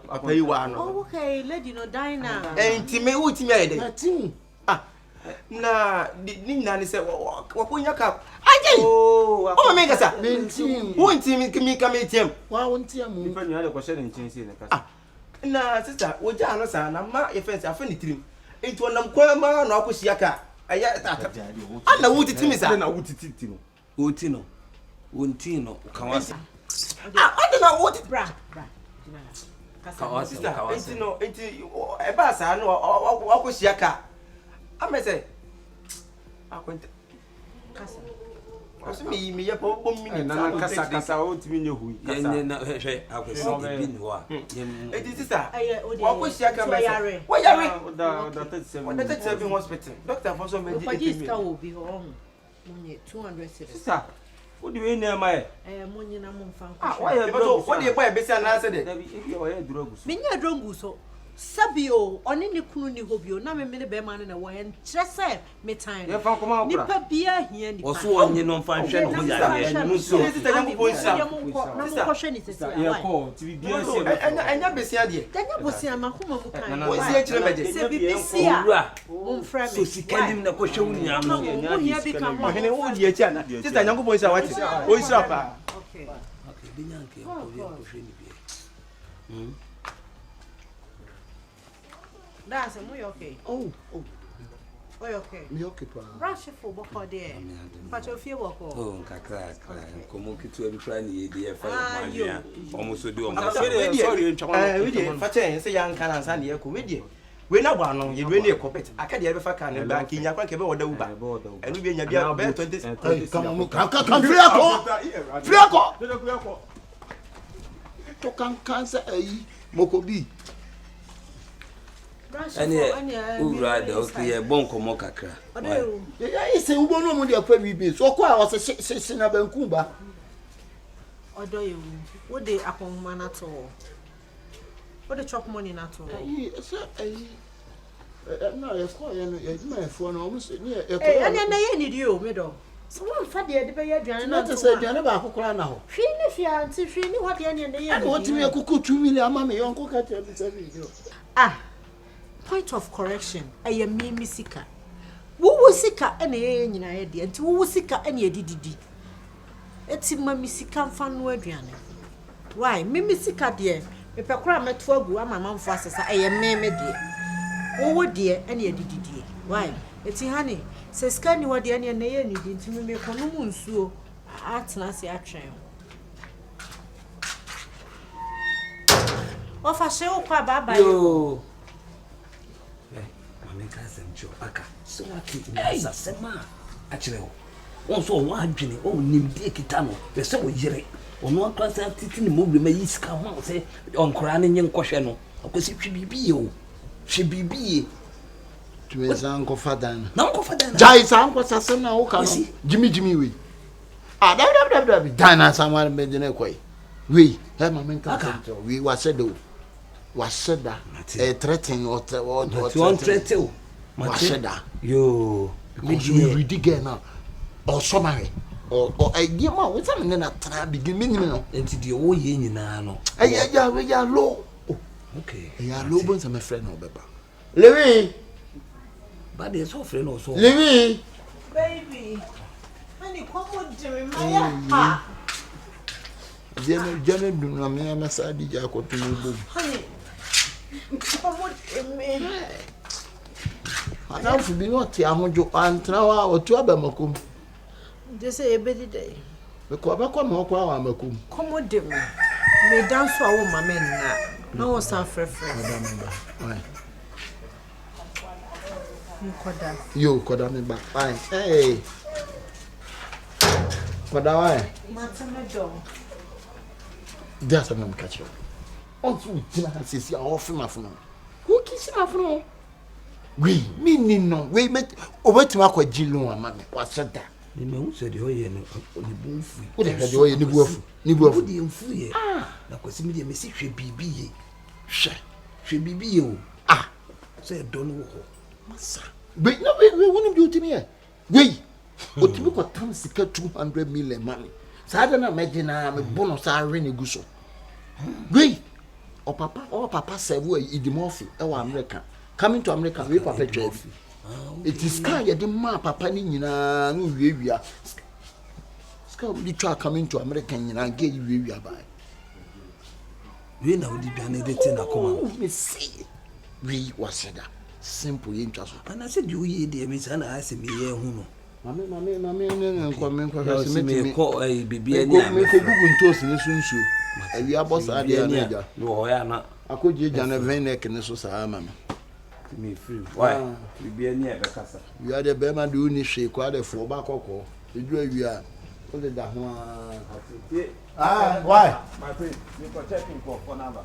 papa yi wa no okay lady no dina enti me wuti me ayede na ni nani se wakunya ka aje o me ngasa wonti mi ka me tiem wa wonti amu nipa ni ale ko share nchin si ne kasa na sister wo ja no sa na ma ye fence afa ni tirim enti wonam kwa ma na akosia ka aya tata ana wuti timi sa na wuti titi no wonti no kawasa ana na wuti bra kawasa enti no enti e ba sa no akosia ka amese akwente kasa osi mi ye po minute na kasa o timi nye hui kasa yenye na hwe akwesi bi ni ho a eti sister wa ko sia ka mese wo yare da 37 hospital doctor for so me di eti ka wo bi ho munye 200 cedis sister o di we na ma e munye na mo mfa nko wa ye drogu wo di gba e besi ana se de e wa ye drogu so menye drogu so sabio oni ni kunu ni hobio na me ne be ma ne na wo en trese me time ye fa koma okura nipa bia hia ni oso onye no mfa hwe no ya no so sister yangu bo sia na mo ko hwe ni sese ye ko ti bia si enya besia de enya bosia ma homa mu kan wo sia kire meje se bibisia mo mfra me so sikanim na ko hwe unia no mo hia bi kan mo ohene wo di echi ana sister yangu bo sia wati o isia pa okay binyanke ko ye ko hwe ni bi that's mo you okay oh okay me okay pa brush for boko there but you feel boko nkakra komo kitu abi fra ni ye de fa manua omo so de omo sorry we dey fa chen say yan kan ansa de ko we dey we na gba no ye we na ekopet aka de be fa kan na bank nya kwa ke be woda uba enu bi nya bia be 20 kan friako to kan kansa ayi mokobi Any Ura, okay, bonko mokakra. I say, who won't know the baby. So, I was a session of Benkumba. Or do you? What they upon man at all? What the chop money at all? No, you're quite my phone almost near. And I need you, middle. So one fat the other not to say, Janaba, who cry now. Finish your auntie, finish what the end of the year. What to me, a cuckoo 2 million, mammy, uncle cat every video. Ah, point of correction. I am me, Missika. Who was sicker any idea, and who was sicker any DDD? It's in my Missika fan word, why, me Missika, dear, if I cry met for my mamma fastest, I am me, dear. Oh, dear, any DDD. Why, it's honey. Says, can you what the any need to me make no moon so at Nancy action? Off a show, Baba. Yo, Mamma cousin Joe Aka, so I keep Sema. Actually, also one Jenny, oh, Nimdi Kitano, the so yere, or no class of teaching the movie may come out, say, on Koran young Koshano, because it should be. To his uncle Fadan. No, Uncle Fadan. Jai's uncle Sassana, who can see Jimmy we. Ah, Dana, someone made in a way. We, Herman, we was said, that a threatening or one threat. Macheda, you read again now, or summary, or a game out with something that I begin minimum into the old yin. We are low. Okay, we are low bones, I'm a friend of Beba. Louis. But there's offering also. Louis! Baby! Honey, come on, Jimmy, my Jenny, do not mean a massage. Honey, come on, me. I now for be not Yamojo and now or two Abamakum. They say a better day. The Quabaco Moko Amakum. Come on, Jimmy. May dance for all my men now. No one's our friend. You could have me back. Fine. Hey, what do I? That's a man catch you. Also, Tina says you're off my phone. Who kisses my phone? We, meaning no, we met over to Aqua Gillo and Mammy. What's that? The man said you're in the booth. What have you in the wolf? Nibu free. Ah, that was immediate message. She be. She be you. Ah, said don't know. Massa. Wait, no, we wouldn't do to me. Wait, what you got Tom Sika 200 million money. So I don't imagine I'm a bonus. I really go so. Wait, or Papa said, we're in the Morphy, our America. Coming to America, we Papa Jeff. It is kind of the ma Papa Nina, we are. Scout, we try coming to America and I get you we are by. We know the Benedict a come. We see. We was said that. Simple interest. And I said, you hear the Miss Anna, I say, me, who Mammy, and come call a baby and make a good toast in the soon shoe. And we are boss idea. No, I am not. I could get Jan a venek in the society. Me free. Why? We be near the casa. We are the Bema doing this shake quite a 4-back or the joy we are. What is that one? Ah, why? My friend, you protecting for number.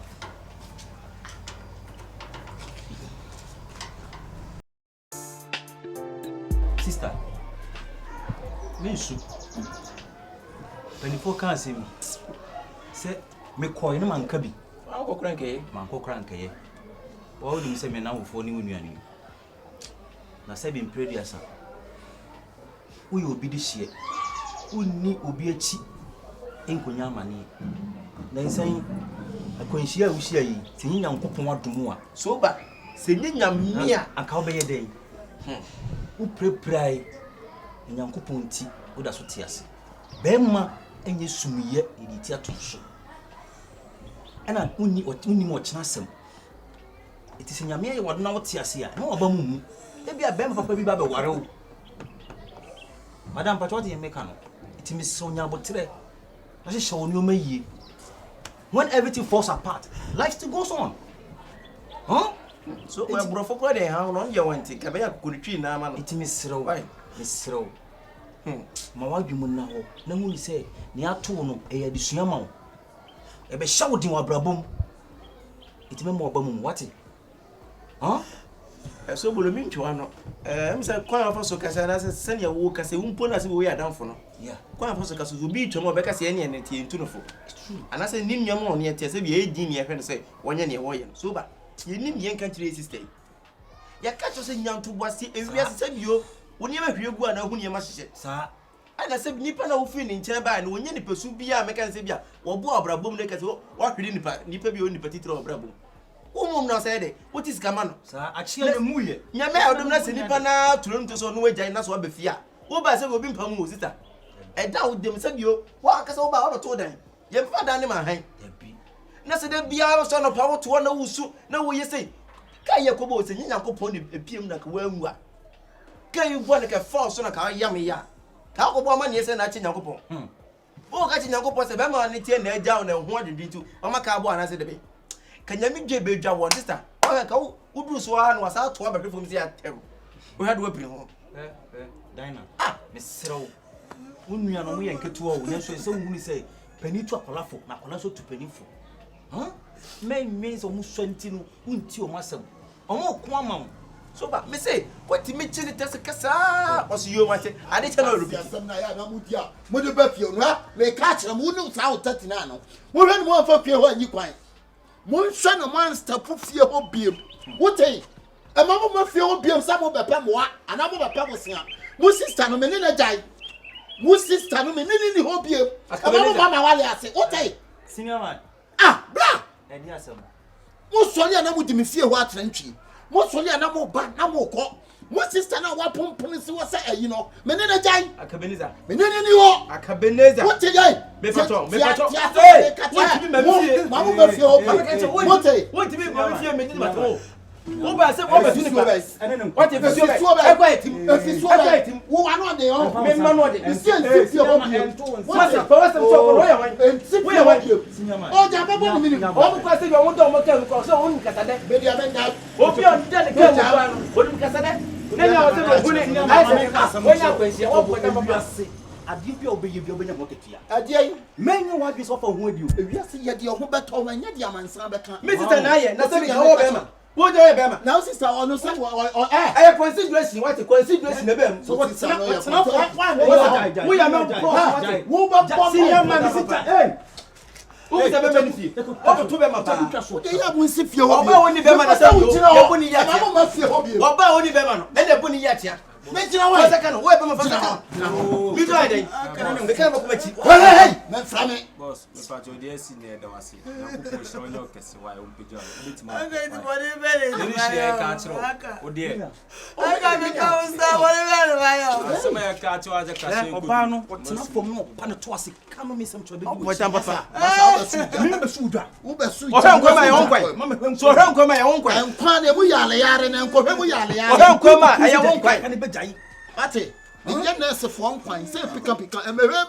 Sister, me soup. When you can't see me, say me call you man kabi. Uncle Cranky, Manco Cranky. All you say me now for new union. Na say been prayed sir. Who will be this year? Who need to be a cheap in Kunyamani? Then saying, I can share with you, saying young couple want to more. So bad. Saying Yamia, and call be a day. Who pray and young couple tea, who does what tears. Bema and you soon yet in the theatre show. And I only or too much nasem. It is in Yamia, you would not tears here, no about moon. There be a bam for baby Baba Warrow. Madame Patroti and Mecano. It is Sonia Botre. I just show you me. When everything falls apart, life still goes on. Huh? So, my brother, how long you want to come back? Could you now? It is slow. Miss Slow. My wife, you know, no one say, near two, a disunion. A be shouting or brabum. It may more bum, what it? Huh? So bolo mi ntwa no. Mse kwan afa so kasa na se ne wo kasa umpo na se wo ya danfo no. Yeah. Kwan afa so kasa so bi twom obeka se ne ne tie ntu no fo. Ana se nim nyam no ne tie se bi e din ne hwe se wonye ne wo ye no. So ba ye nim ye nka kire sister. Ya ka cho se nyanto boase ewia se bio woni ma hwe gu ana hu ne ma hye. Sa Ana se nipa na wo fi ni nche ba na wonye nipa su bia meka se bia wo bo obrabom ne kase wo hwede nipa bi o nipa titire obrabom. Umum na say de what is kamano sa achie ne muye nyame odom na se nipa na tulum to so no wagyan na so abafia wo ba se obi mpam wo sita eda wo dem se bio wa akasa wo ba wo to dan ye mfa dan ne ma han na se de bia so no pa wo to na wusu na wo yese kai ye kobo se nyankopon ne epiem na ka wanwu a kai bo ne ka fa so na ka yam ya ka kobo ma ne yese na chi nyankopon wo ka chi nyankopon se be ma ne tie na agya wo na ho adedi tu o ma ka bo ana se de be kanyami je beja won sister o ka uduru so ha no asa to abehwe fom si atem o ha do apiri ho Dina me serew unua no mo ye nketo o nso se wunu se pani tu akolafo na akolaso tu panifo men so mu swanti no unti o masem o mo ko ama so ba me say what me chiri tese kasa o so yo mate ade che na rubi asem na ya na mudia mo de ba fie no ha me ka kire mo nu sa o 39 no mo hwe mo fa fie ho anyi kwan mo hwe no man step fie ho biem wote e ma mo fie ho biem sa mo bepa mo ana mo bepa mo sia mo sister no me ne na jai mo sister no me ne ni ho biem e ma mo mama wale ase wote senior man bra e di asem mo sori ana mo di me fie ho atrantwi mo sori ana mo ba na mo ko mo sister na wa pompon si wo sa ayi no me ne na jai Akabenezer me ne ni wo Akabenezer wote jai me pato hey what you me mamu be fie ho wote what you me fie me ni mato wo ba se wo ba tu ni pa what you fie e kwa etim wo wa no de ho me ma no de si fie ho biem what you for so wo ya wan wo ya wan o ja babo ni mini o bu kwa se bi won do mo ke ko so won kasa de be dia ben da o bi on de ke mo ba no won kasa de nenya o se mo hune ai se wo ya kwansia o bo na baba adi bi obeye bi obenya moketia adi ai menye wa bi so fa ho adi o ewiase ye de ho beto ma nya de amansan beka me sister na ye na se bi ho be ma wo je be ma now sister ono say eh consideration what consideration na be so what sister no ya wo ya me pro wo ba bo senior man sister eh wo se be benefit o to be ma pa de ya bu nsi fie ho oba woni be ma na say yo bu ni ya tia ma fie ho bi oba woni be ma no e na bu ni ya tia me jina wa second wo be ma fa second mi do ai dey me kan ma kuma chi hey me fra me boss me fa jo dey si na da wase na ko ko shiro nyo kese wa o mpeja bitima Okay, the body very. ni share ka chiro o dey Aka me ka usta body very well. asema ya ka chiro aja ka she oba no otena fom no pa no to ase kama me sam chobe mo ta papa me be suda wo be su o han kwama ya won kwai mama hwem so han kwama ya won kwai enkwa na mu yale na enko mu yale o han kwama ya won kwai kan be jai ate ni ye nurse fo nkwan say pika emehwem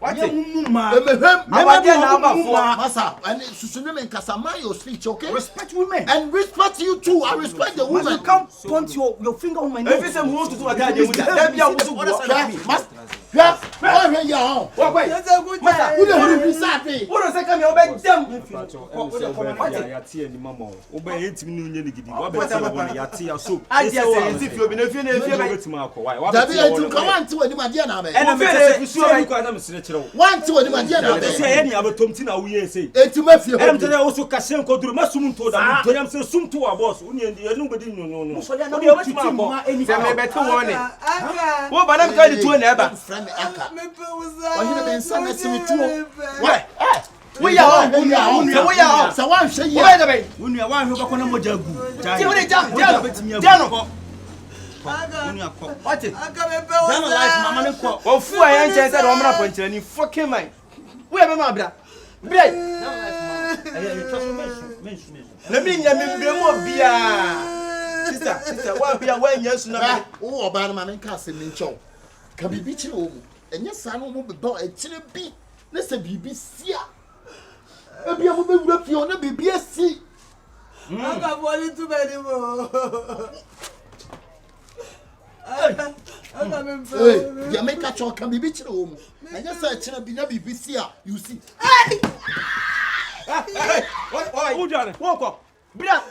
ya wunu ma emehwem abade na abafo masa and susunu me nkasa mind your speech okay respect women and respect you too I respect the woman you can't point your finger on my nose if say mo tutu ata de mu da bia wo su mas ya o ya ho wo kwai masa wo de huru safi wo no se ka me o be dem ya tie ni mama o be yentim ni unye ni gidi wa be tie won ya tie so aje se enti fi obi na fi na fi be be betima akwa wa dabi etu ka wanti wani madie na be ena me se so ni kwa na me sire kire wo wanti wani madie na be se ye ni abetom ti na wo ye se etu mafie em ho tele wo so ka sen ko duru masum to da to yam se sum to wa boss uni enu gbedi no o de wetima akwa se me be to won ni Aka. wo ba na me ka di to na eba friend aka Me pe usta. wahina be nsa na simi tuo we wo ya ho sa wan hwe wo ye be da be wonu wa hwe bakọ na moja gu ti wo de ja no wonu akọ what Aka me pe Zama life usta. mama ne ko o fu a yan chen se do mra ponchira ni fucking man wo ya be ma bra bra na mi nya me bra mo bia sister wa bia wa nya su na me wo oba na man ka se mincho ka bibi chire wo mu enye sa no mo beba e chire bi na se bibi sia ebia mo be wura fie o na bibi asi Aka body too many mo. Aka me pe. ya make a cho ka bibi chire wo mu enye sa chire bi na bibi sia you see wo jare wo ko bra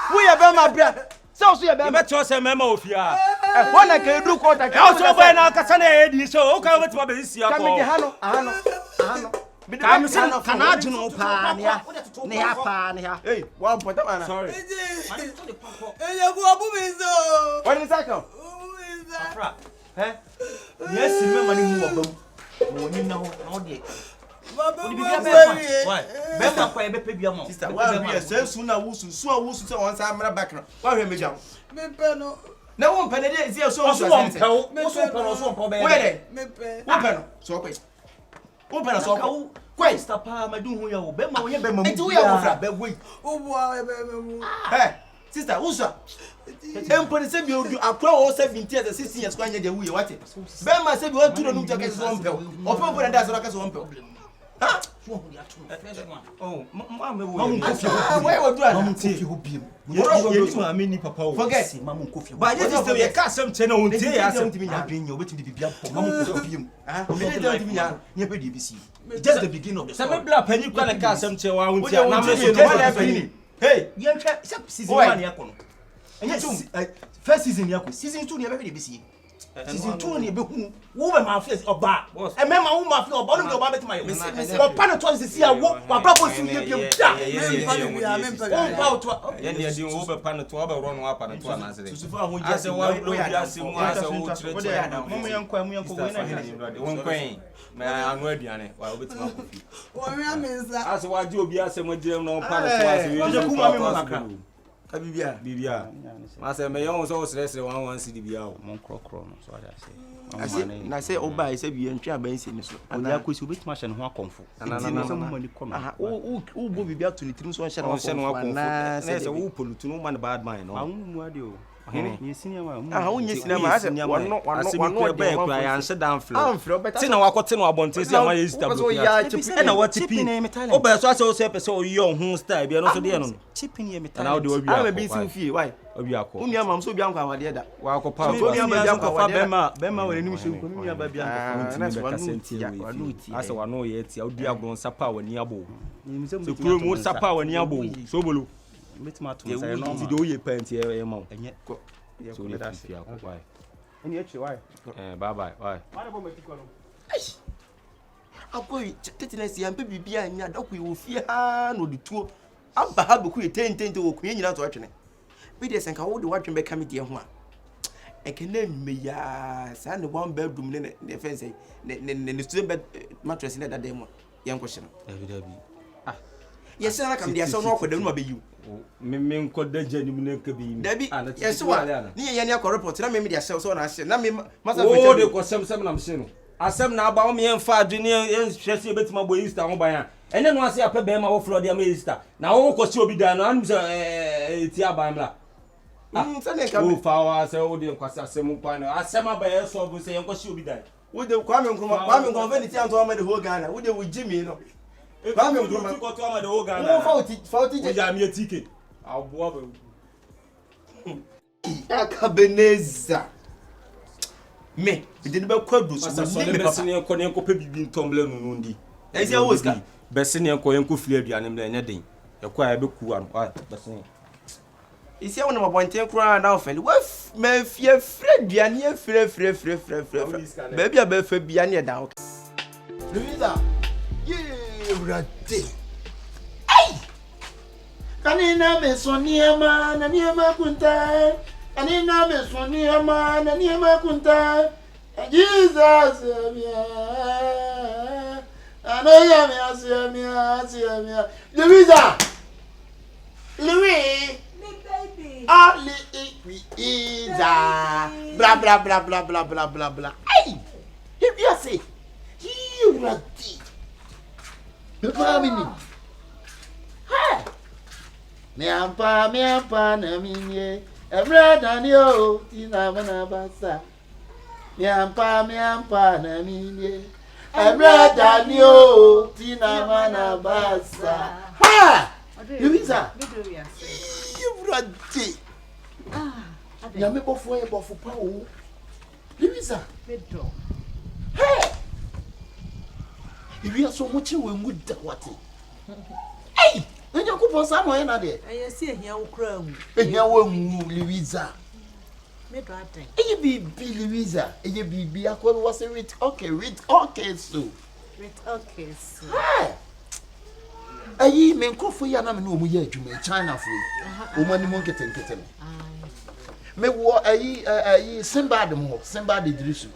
Who ya be my brother? So you be me cho say mema ofia one can do quarter. e o so boy na kasa na e di so o ka wetima be sia ko Come me hano. Kam se Kana adwene pa ne ya pa ne ya. Hey, one point man. sorry Eyeku obumizo. What is that come? Afra. Yes, remember ni mu obam. Mo ni na ho na o de. Baba Why? Bema kwa ebe pe bia mo. Sister, why we say soon na wusu say on say amra back now. Why we meja? me pe no. Na won pe ne dey say so So won pe o. So pe no so pe be. Where? Me pe. Who pe no? So pe. Who pe no so pe? Kwai sta pa ma du hu ya o. Bema wo ye bema mu. Enti wo ya wo fra be wei. Obu a ebe mu. Hey, sister, who's that? Empire say be odu akwa o 17 years 16 years kwa nya de wuye wate. Be ma say be o turo num to kase so on pe. O pe bo na so kase so on pe. Ha? oh mama wo Mamu kofi Why would do that? Mamu kofi ho biem. ye tu ameni papa o Forget. Mamu kofi. ba ye sister ye ka asem che na on tie ya asem Adwenya obetimi de bibia po. Mamu kofi biem. Nye pe de bisi. Just the beginning of the se me story. bla pani kwa na ka asem che wa on Who tie dey na want me to so know what happening? Hey, Ye hwe season Boy. 1 yakono. Enye first season yakọ. Season 2 ne be de bisi. Season 2 ne be hu. Wo be ma face oba. E me ma wo ma face oba no de oba betima yo. Oba no to sisi a wo wa bra bo su ye biem da. Wo pa o to. ye ne di wo be pa no to wo be ro no apa no to na se Susu fa ho ase wa lo bi ase mu ase wo chire Mo yankwa we na de won kwen me anu aduane wa obetima kofi Wo mi amenza. ase wa ji obi ase mo jire no pa no to ase Je ku ma me mo kakra. Ka bibia. bibia ma se me yon so sere wan si di bia o Mon krokro no so ada se. Ase na say oba say bi ntwa ban si ni so. Oni akosi obetima hye ne ho akomfo. So mo mani kono. Aha, o bo bibia to ni tirim so hye na on se no wa na se wo polutu no man bad man no Awu mu ade o. Ni senior ma. aha, wo nye sinema ase wano be kura ya nse dan flo amfro beta ti na wakote no abonte si ama ye star so ya chipi e na watipi o be so ase o se pese o yi ohun star bia no so de no chipping ye metal. na o de obi ama bi si fie why obi akọ unu ama so bi anko awade da wa akọ pa So, obi ama bi anko fa awade be ma wani nim shi ko mi aba bia na anko so ka wanu senti tia, we wanu tia. ase wa no ye tia odi agron sapa wani abo Ni se so kuro mu sapa wani abo so bolo Obetima to ti say no de o ye pant e ma Enye. so le fi akọ why Eni echi why? bye bye why akoi tetiness ya mpe bibia anya da ko wo fie ha no de tuo aba ha be ku ye tentente wo kunye nyina to atwene be de senka wo de watwen be kam de ho a ekene me ya sa ne one bedroom ne fence ne student bed mattress ne da dem yan ko hye dabi yes na kam de so no akoda no abeyu me nko da jani mu ne ka bi dabi yes wa ni ye ne akọ report na me de asel so na asel na me masa o de ko sem na mse no asem na aba o me en fa adwene en hwese betima bo Easter ho ban a ene no ase apɛ be ma wo flo de am Easter na wo ko si obi da no anu se ti aban la se ne kam o fa wa se o de kwasa asem pan asem aba ye so bu se en ko si obi da wo de kwame nkruma fe ni ti anto ama de ho Ghana wo de wo jimi no kwame nkruma ko to ama de o Ghana wo fauti je ya mi ticket abo ba Akabenezer me de be kwadu so so ni le me bese ne ko ne ko pe bibi ntomble no ndi e se wo ska bese ne ko en ko fili aduane mle nya den e ko a be ku an bese ne isi wona mabonten kura na ofeli wa me fie fre duane e fre ba bia ba fa bia ne da Louisa ye rate ai kanina me soniema na niema kunta kanina me soniema na niema kunta Jesus mia anoya me asia Louisa Louis Ali Louisa bla ai if you say you rati me family ha me ampa na minye every danio tina mana basa me ampa na minye every danio tina mana basa ha Louisa you rati ya me bofu pa o Louisa Bedo. hey if you are so much we good that what hey Enye kupon sa mo na de. Eye si ehia wo kra mu. Ehia wo mu Louisa. Me do aten. Eye bi Louisa. Eye bi akọ was with okay so. With okay so. Ayi me nkofo ya na me no mu ye adwuma China fo. O mani mo nkete no. Me wo ayi Simbad mo, Simbad Idrisu.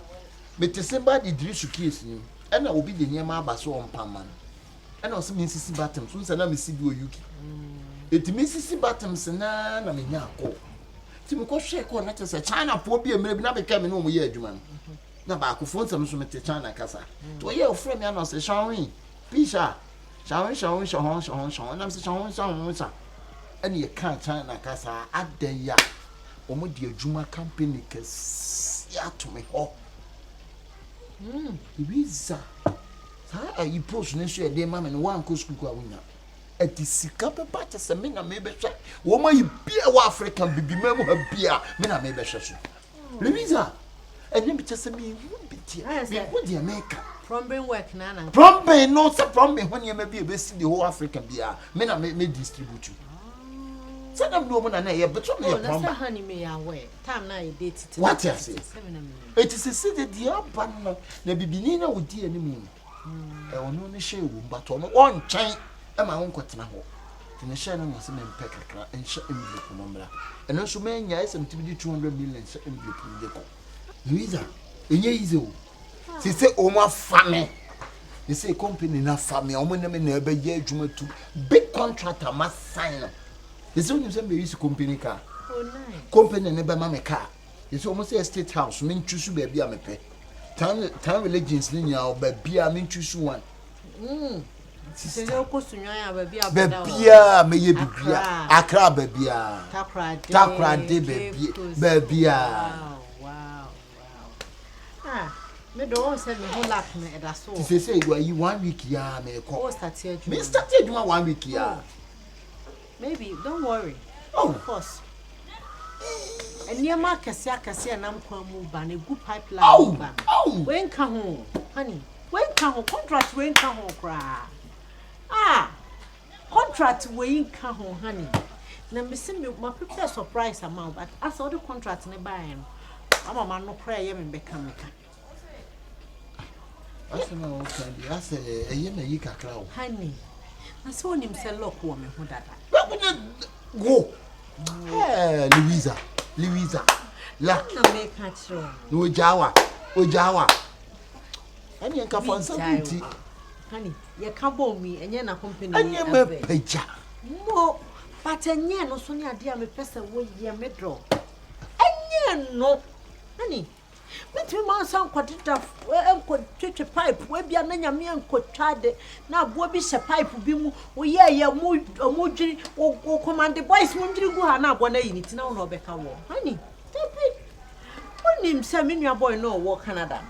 Me te Simbad Idrisu case ni. E na obi de nyema aba so ompama. E na o se me sisi batem so nsa na me si bi oyuki. Eti me sisi batem se na me nya akọ. Ti me ko hwe ko na te se China fo bi emre bi na be ka me no mu ye adwuma no. Na ba ko fo nsam so me te China kasa. To ye ofre me na se Shanwi. Pisha. Shawon na se shawon sa. Ani ye kan China kasa adan ya. Omo di adwuma company kes ya to me ho. Louisa. Sa ayi post ne so e de mama no wan ko school ko awunya. Ati sika pepa ta se me na me be hwe. Wo ma yi bia wa African bibi memu ha bia me na me be hwe so. Louisa. Eni bi ta se me hu bi ti. Me hu di America. Plumbing work na. Plumbing no se plumbing when you maybe be see the whole African bia. Me na me distribute you. Say them no na ye beto me plumber. Na say honey me away. Time na you date it. What you say? It is a city the urban na bibini na wodi animu. E ono ne hye wo but ono on chan e ma won kwetena ho. Tine hye na se me mpe kakra enhye envelope no mra. Eno so me nya esem tibidi 200 million se envelope no deko. Louisa, enye easy o. Se say o ma fame. They say company na fame o mo na me na ebe ye adwuma tu. Big contractor ma sign. They say you say me use company car. Oh nice. Company ne be ma me car. They say almost a state house me choose baby a me pe. Town religions ni nya o baby a me choose one. Se yo ko sunwa ya baby a baby a me ye bibia. Accra baby a. Takra de baby a. Wow. Ah, me do want say me whole life me da so. Say you 1 week ya me ko. Oh start here. Me start here 1 week ya. Maybe, don't worry. Oh, of course. And near my Cassia and I'm going ban a good pipeline. When come home, honey. When come home, contract when come home, cry. Contract when come home, honey. Now, Miss me, my prepare surprise amount, but I saw the contract in the buying. I'm a man no prayer and become I said, no, candy. I said, a year crowd. Honey, I saw him say, look, woman, who that. Go. Hey, Louisa. La. Na make natural. No Jawa. Any can find something. Honey, you can't bowl me and you're not company. And you may picture. No, but a year no sonia dear me person way ye me draw. And yeah, no, honey. But we must sound quite tough. Well, could treat a pipe, where be a name and could try the now Bobby's a pipe be more. Oh, yeah, mood or moody or command the boys won't you go now 1 day in it now, no better war. Honey, take it. One name, Sammy, your boy, no war Canada.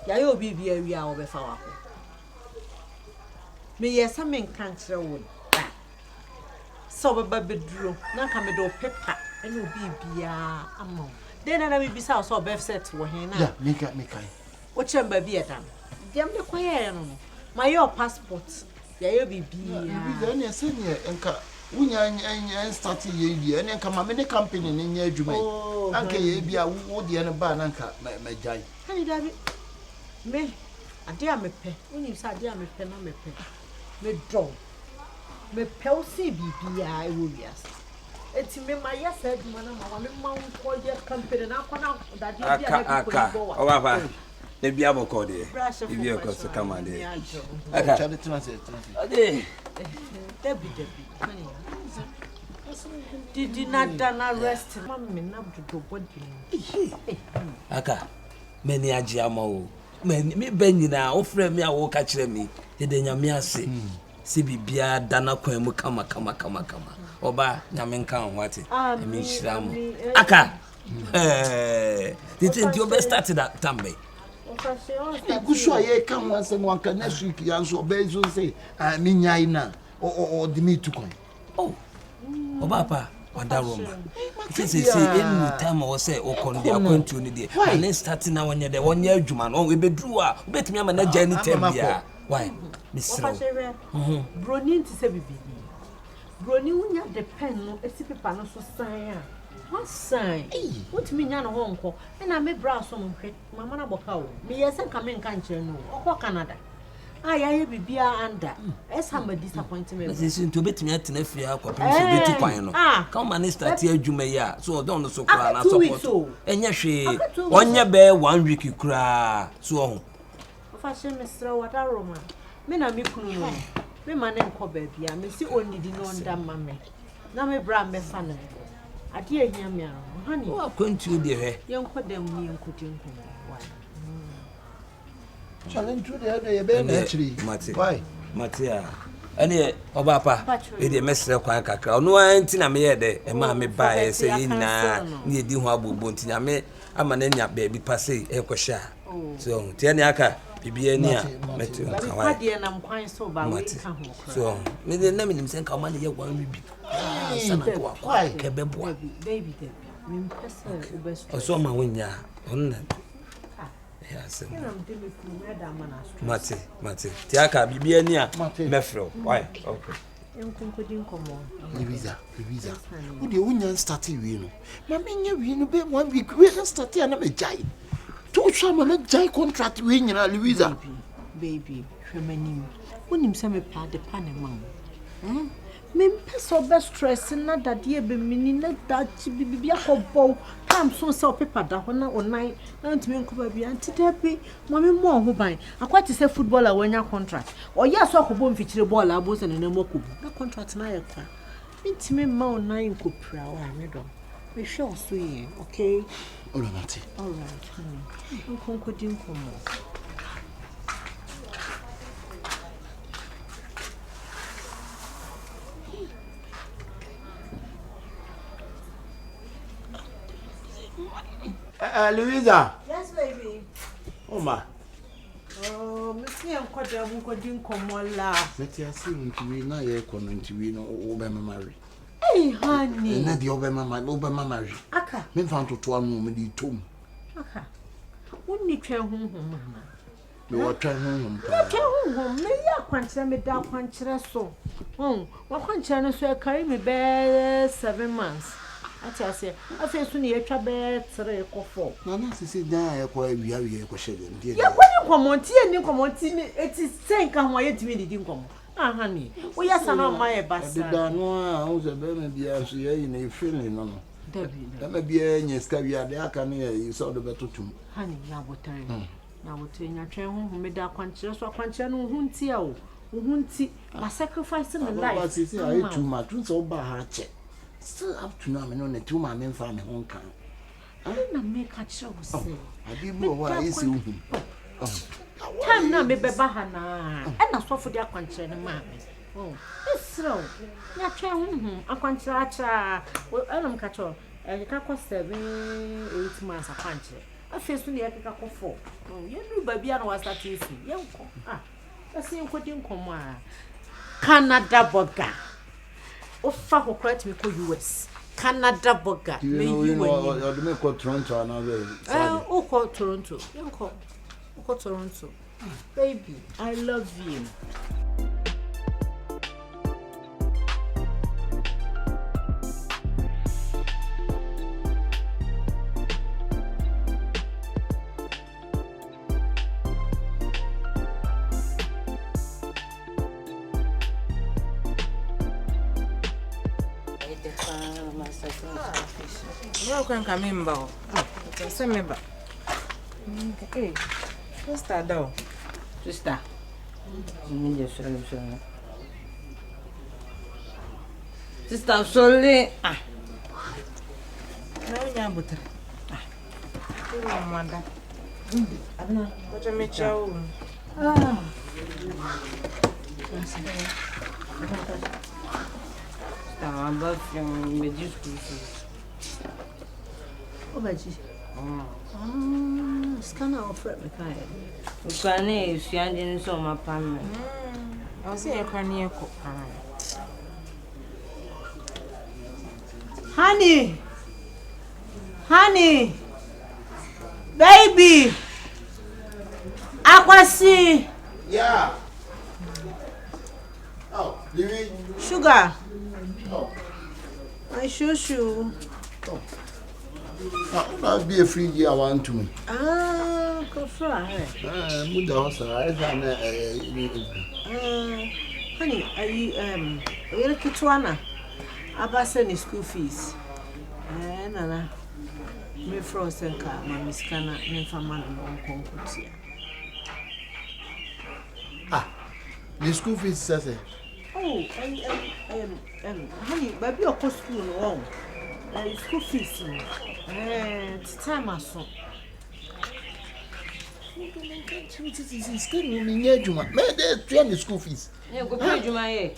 Yayo be we are over for. Me, yes, some men can't show wood. So, baby drew, now come a door pepper, and you'll be among. Then I will be so Beth said to him. Yeah, make it. What chamber be at them? Damn the choir, my your passport. Yeah, be then you send you and starting ye and then come a many company in your Juma. Uncle, ye be a woody and a bananka, my giant. Honey, David. Me, a dear me pay. When you said, dear me pen, me pay. Me draw. Me pelsi be I will yes. It's me my yes said man I want call your company now that you aka o papa na bia boko de bia ko so come on de aka ade Debbie did not done arrest me na do body aka many agi ama o me ben nyina o frɛ me a wo ka kyerɛ me de nyame ase si bibia dana kwan mu kama oba nyame nka ho ate emi hira mo aka did you best start that tambe Kusho ye kan wan sem wan kan next week yan so be so say me nyai na o di me tu kon oba pa wada roma say any time o say o kon dia kwantu ni de and start na wonye de wonye adwuma no we bedru a betimi ama na gya ni time bia why misro broni nti se bibi Brony unya the pen no esi paper no so sign a. What sign? What me nya no ho nko. E na me bra so mo hwe. Mama na boka wo. Me yesa nka me nka nkyere no. Okọ Canada. Ya bibia anda. Some disappointment. This is to bet me at Nefia, Copin, to Pino. Come and start here, Jumaya, so don't so cry. And yes, she on your bear 1 week you cry. So, fashion Mr. Water Roma. Men are me cool. Me man and Cobbett, ya, Missy only did not damn mammy. Now me bram me son. I dear hear me, honey. What couldn't you, dear? Young Codem, me and Cooting. Challenge to the other actually. Why? Matia. Any Obapa, it is Mr. Quacker. No one tina me there, and mammy by saying, near Dihabu Buntina me, I'm an enya baby passe, Equasha. So, Tianiaka, Bibiania, Matthew, and I'm quite so bad. So, may the name him send our money, 1 week. Why, baby, or so my winner on that. Yes, Mate, Tiaka, Bibiania, Mefro. Why? Okay. Louisa, who the union started, you know. Mammy, you know, 1 week, we can start here and I'm a giant. 2 summer giant contract winning, Louisa. Baby, Femini, when him send me part the Panama. Me so best stress na dadie be mini na dachi bibia hobo kam so se paper da ho na online na ntimi nkoba bia ntide mami mo ho ban akwati se footballer wanya contract oya so akobo mfichire ball abo se na makobu na contract na ye kwa ntimi ma online kopra wa me do we sure so ye okay all right nkonko din komo Louisa. Yes, baby. Oh, ma. Oh, Missy, I'm quite a woman. Come on, laugh. Let us see into me now. You're going to be no Obama marry. Hey, honey. And not the Obama marry. Aka. Men found to 12 moment, tomb. Aka. Wouldn't you try home, Mamma? You are trying home. Me, ya quancha me down quancha so. Oh, what quancha so carry me bear 7 months. I tell you, I feel soon you try bear 3 or 4. Nana, see, die, acquire we have a question. Yeah, when you come on, tea and you come on, it is saying, come why you didn't come. Ah, honey, we are some of my bus. I don't know how the baby is in a feeling. No, that may be a scabby. I can hear you saw the better too. Honey, now what time? Now what in your train home made that quantious or quantian who hunty, my sacrificing the life. I too much, so bad. Still up to now, and only 2 men farm home can. I didn't make a show. I didn't know why is you. Time now, baby Bahana, and I saw for their concern, mammy. Oh, it's so. Your train, a contract. Well, I don't catch all. And you can't cost 7, 8 months a country. I feel soon the epic of 4. Oh, you knew baby, I was that easy. Young, I see you couldn't come. Canada Boga. Offer who credit me call US. Canada Boga. You know, you make Toronto another. Oh, call Toronto. You call Toronto. Baby, I love you. Welcome, Kamimba. It's a member. Hey, sister, though. Sister. Sister, solely. No, you're butter. Oh, mother. I don't know what I made you. I'm about to make you school. Oh, Baji. Scanner offer me kind. Ukane is standing so my family. I was here, Kyekyeku. Honey, baby, Akwasi. Yeah. Oh, Louis. Sugar. I sure. I'll be a free year one to me. Go fry. Muda, Honey, are you Kitwana? Abba send school fees. Nana, me frozen car, my Miss Cana, and for man and Concotia. The school fees says it. Oh, honey, baby, your cost school wrong. School fees. It's time I saw. The school fees. Yeah, go pay you my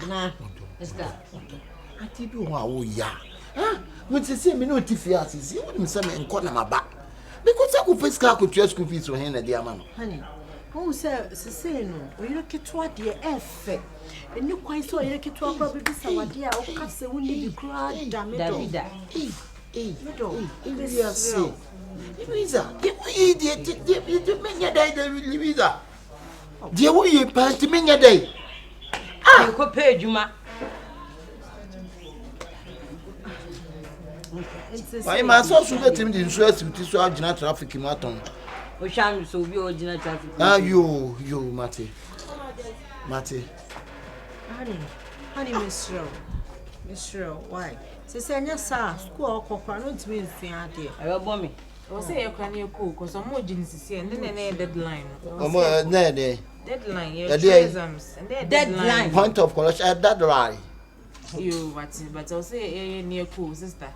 Nah, it's that. I did do yeah. When they say me no tifias, you wouldn't say me and corner my back. Because I could face car could your school fees for him at the man. honey. Oh, sir, say no. We look at what dear F. And you quite so you look at what probably some dear or cast the windy crowd, damn it. Louisa, you mean your day, Louisa. Dear, will you pass to me your day? You could pay you my. I must also get him the insurance with this original traffic marathon. We shall so be original traffic. You, Matty. Honey, Miss Rowe, why? Say, yes, sir, school or not to me, dear. I will bomb me. Or say you can you cook because some more jeans here and then a deadline. Deadline, your exams and deadline. Point of collection, that right. You what? But I'll say near cool sister.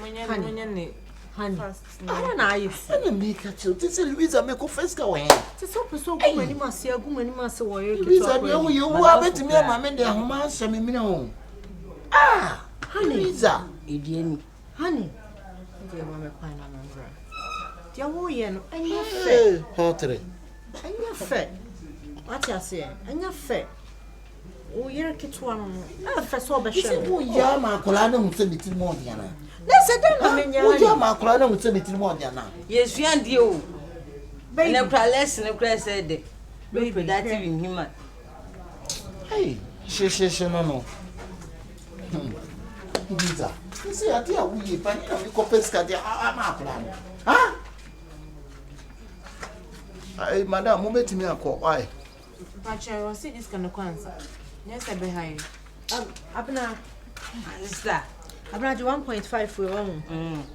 Honey. I don't know. I make a chill. This is Louisa, make a first go in. So many must see a woman, you must say, Louisa, you are better me, my men, they are man, some me. Honey, Louisa, Idiot. honey. Dear Mamma Pine on umbrella. Dear Woyan, and your fair. Pottery. And your fair. What you say? And your fair. Oh, you're a kid one. First of all, who ya ma colana will send it more than let's say, then, ya ma colana will send it more than Yes, you and you. Baby, no cry less and a cry said, be productive in human. Hey, she, no. Louisa, you see, I dear, we find a copesca, huh? Madam, moment me a call. Why? But I will see this kind of answer. Yes, I behind. Abna, Sister, Abna 1.5 for your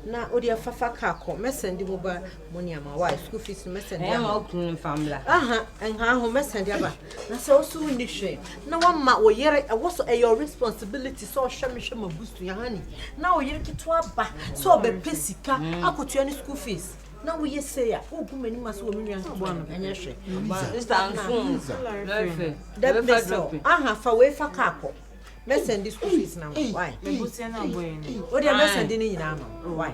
now, Odia Fafa Kako, messenger mobile money, my wife, school fees, messenger. I am open family. And how messenger. That's also in the shame. Now, one mat will hear it was your responsibility, so shame boost to your honey. Now you're get to a back, so be pessica, I could your school fees. Now we say, oh, many must women and yes, but this time soon. That be so. For way for Kako. Messenger this school fees now. Why? What are messaging in now? Why?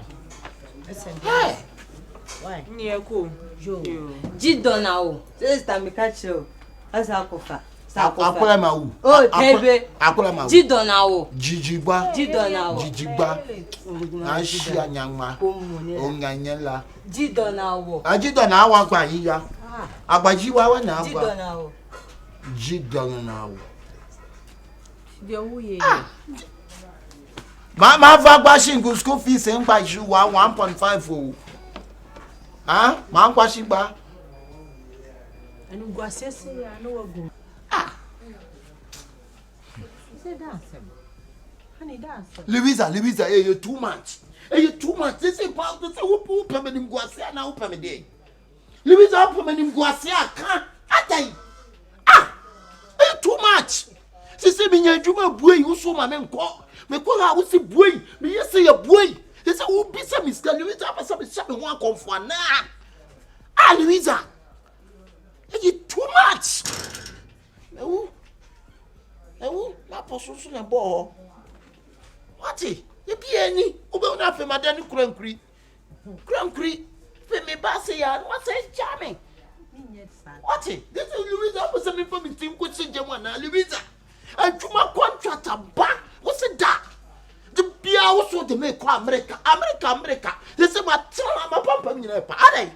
Messenger. Why? Near cool. Jido now. This time we catch you. As a cofa. Akulama. Oh, baby. Akulama. Jido now. Jijiba. Jido now. Jijiba. Ashia nyangma. Onganyela. Jido now. Ajido na awa kwa hiya. Agbajiwa wa na Jido agba. now. Jido na awa. Ma va shingu school fees en gba ju 1.5 o. Ma gba shigba. And go assess ya no go. Say that. Honey, that's Louisa, you too much. You too much. This is about to say who permanent go assess na who permanent. Louisa permanent go assess kan atai. You too much. She say me nyadwuma buei wo so ma me nko. Me ko ha wo si buei. Me yese ya buei. She say wo bi se Miss Louisa pasa me shape ho akomfo na. Louisa. You too much. Na poso so na bo. What? You be any? Obe na fe madani krankri. Fe me ba se ya, what say charming? What? This is Louisa pasa me for me team coach Jemwa na Louisa. And to my contract back. What's it that? The beer also to make America. They say, my tell my pump in your party.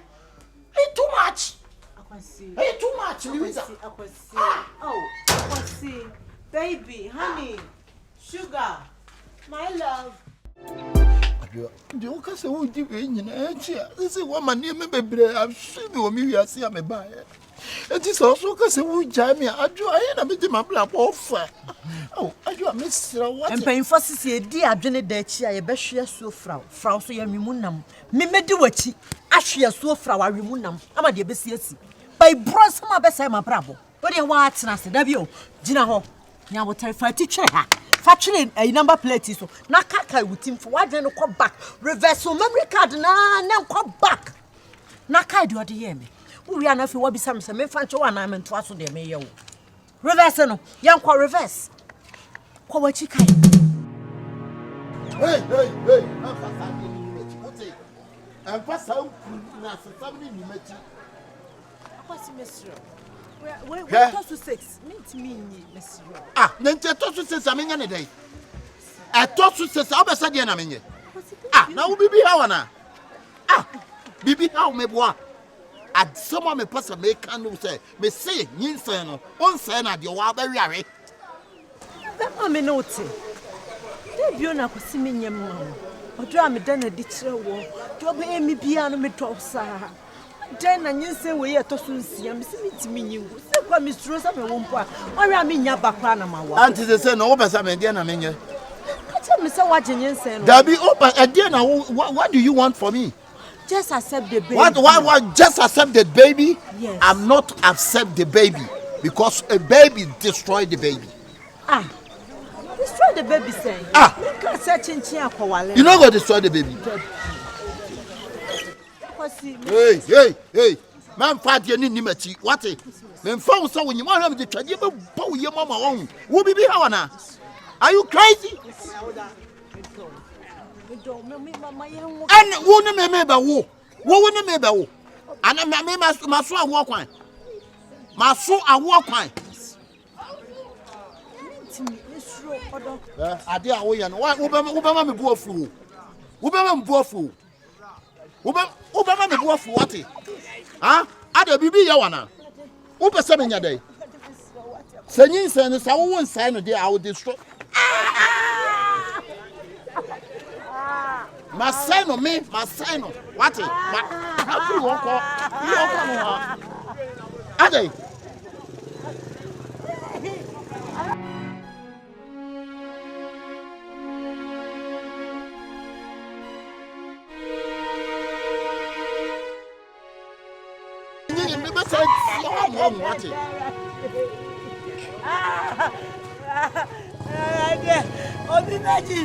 It's too much. Hey, too much, Louisa. Oh, Akwasi, baby, honey, sugar, my love. The Oka say, "Oh, dear, this is what my name is. I'm sure you will see me by it. It is also because we jam me. I do. I am a my black offer. Oh, I do. I miss what? And paying for see a dear Jenny Dechi, I bet she is so frau so young munam. Me do what she, as she is so frau, I remunam. I'm a dear BCS. By bros, my best, I'm a bravo. But you want to say, W, Gina Ho, now what I fight teacher. Factoring a number plate so na kaka with him for what then come back reverse memory card na come back na kai do the hear me we are na fi what be some me fancho one am to aso de me yewo reverse no yan kwa reverse kwa wachi kai Hey I'm passing ni mechi ote I'm passing na family ni mechi what's mesro wait to 6 meet me mesro nente to so say amenya ne dai to so say obesa de na menye na wo bibi ha wana bibi ha me boa someone me pass me can no say me say nyinsan no on say na de wa ba wiare be me no te de bio na kwasi me nyem ma odo a me da na di kire wo do be emi bia no me to sa den na nyinsen we ye to so nsia me se mitimi nyingu se kwa me stro sa me wo mpo a ori a me nya bakra na ma wa anti say no wo pesa me de na menye kacha me se wa je nyinsen no Dabi open a de na what do you want for me? Just accept the baby. What just accept the baby? Yes. I'm not accept the baby because a baby destroy the baby. Destroy the baby say. You can't chinchi akwale. You not go destroy the baby. Hey. Man fat ye ni machi. What it? Men found so when you want to try you bo ye mama on. Wo bibi ha wana? Are you crazy? And wo ne me ba wo. Wo ne me ba wo. Ana me maso awo kwan. Maso awo kwan. Ade a wo ye no. Wo be ma me bu afu. Wo be ma me bu afu. Wo be ma me bu afu what? Ada bibi ya wana. Wo be se me nya dai. Sanyin san sa wo won sai no dey I will destroy. Maseno me, Maseno. What? How you walk? You walk on. Ade. You never said what? Obi magic.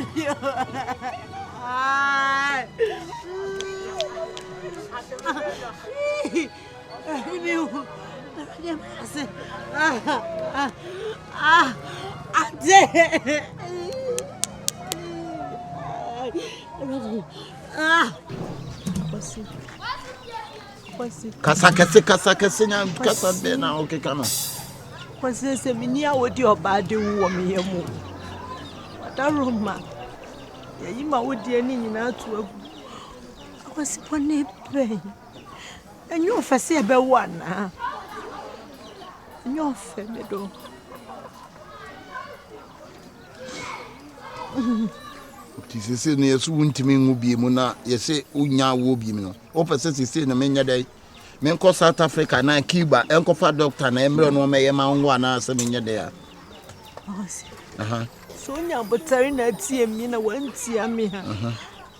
Kasa nya kasa be na okay kana. Kwase se mini a wodi oba de wo me yemu. Wada Roma. Yayi ma wodi ani nyina to agu. Kwase pone pe. Enyo ofese e be wo ana. Enyo ofe me do. Tisese ne yesu wuntimi ngu bi mu na yese unya wo bi mu no. Opese sese na menya dai. Menko South Africa na Cuba enko fa doctor na emre no me yema ngwa na ase menya de ya. So nya botari na tie mi na wantia mi ha.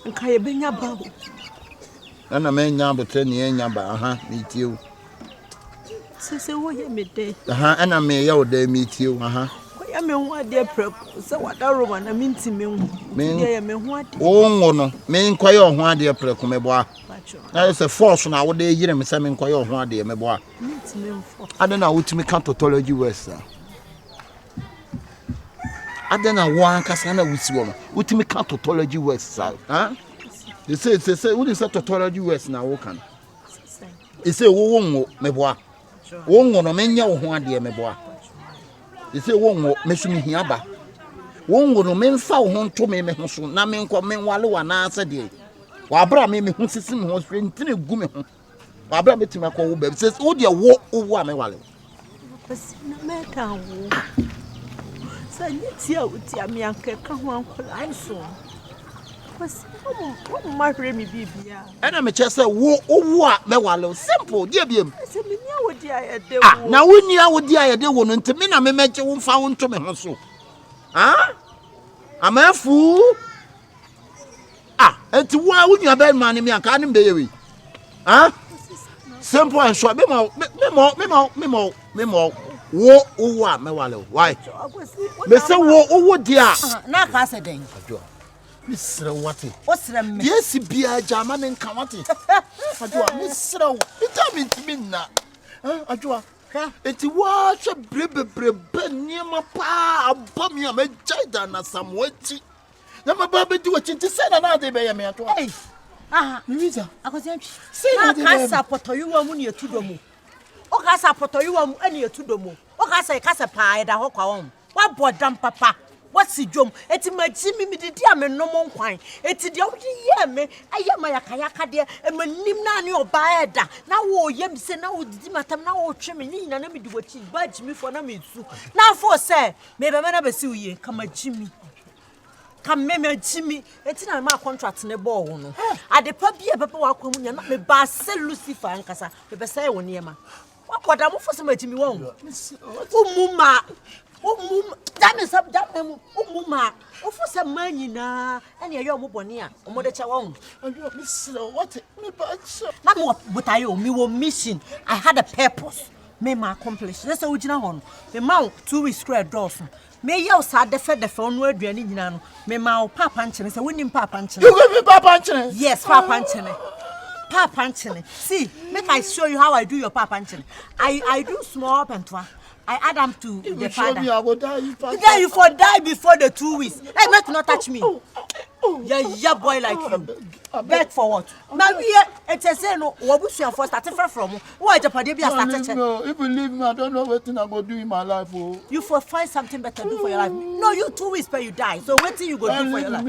Nka ye benya ba. Na menya botari ne enya ba mi tie o. Sese wo ye me de. Ana me ye o de mi tie o Ya me ho ade preko se wada Roma na minti me hu. Ya me ho ade. O ngo no me nkoye ho ade preko me boa. Na say force na wo de yire me se me nkoye ho ade me boa. Minti me mfo. Ade na wutimi kan tautology west. Ade na wo ankasa na wusi wo no. Wutimi kan tautology west. They say what is tautology west na wo kan. They say wo ngo me boa. Wo ngo no me nya wo ho ade me boa. They say won me sumi hiaba won wo no me mfa wo ho to me ho so na me nko me wale wa na ase de wa bra me hu sisi me ho so ntine gu me ho Abra betima ko wo bem. Says wo de wo amewale. Pasina meka wo. Sa ntia utia mi anke ka ho ankola so. Pasina mo mahre mi bibia. Ena me che say wo amewale. Simple, dia biem. Se me nia wo dia ye de wo. Na wo nia wo dia ye de wo no ntimi na me meche wo mfa wo nto me ho so. Amafu. Enti wo nia be man mi anka ne be ye we. Simple and short. Me mo. Wo amewale. Why? Me say wo dia. Na ka se den. Misra wati. Osra me. Yes bia jama ne nka wati. Adwa misra wo. Vitamin na. Adwa. Eti wa che brebe niema pa abami a me jaida na samwati. Na mababa di wachinti se na de be ya me atwa. Louisa. Akoziantwi. Na ka sapoto yuwa mu ne etudomu. O ka sapoto yuwa mu ene etudomu. O ka sa kasa pa eda ho kwa won. Wa bodam papa. What's jom? Eti majimi mi didi ame no mo nkwan. Eti de odi ye me ayama yakayaka de emanim na ne oba eda. Na wo yem se na wo didi matam na wo twe me ni na me di wachi ba jimi fo na me su. Na fo se me be me na be si uye kama jimi. Kameme jimi eti na ma contract ne bo wo no. Ade pa bia papa wa kwamu nya na me ba se Lucifer ankasa. Me be se wo niema. Wa koda mo fo se majimi wo. Umuma Dame sab dame umuma ofuse manyina ene ye omo bone a omo de che won what me ba na mo butayo me wo mission I had a purpose me ma accomplish let's say ugina ho no me ma 2 weeks square doors me ye o sa de fe onu aduane nyina no me ma papa nchene say wonim papa nchene you give me papa nchene yes papa nchene papa nchene see make I show you how I do your papa nchene I do small pentwa I add them to the father. I will die. Then you for die before the 2 weeks. Hey, make not touch me. Yeah, boy like you. Beg for what? Maria, it's a say no. What we should first starting from? Why the party be started? No, if you leave me, I don't know what thing I'm gonna do in my life. You for find something better to do for your life. No, you 2 weeks pay you die. So what thing you go do for your life?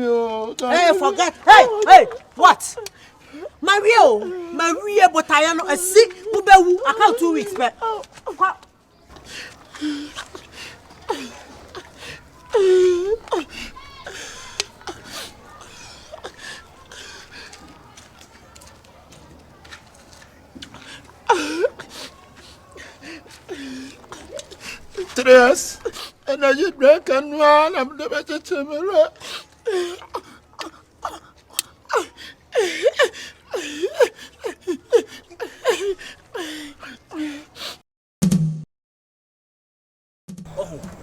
Hey, forget. Hey, what? Maria, but I am a sick. I can't 2 weeks, but. Tres, and I just break and one. I'm the better tomorrow.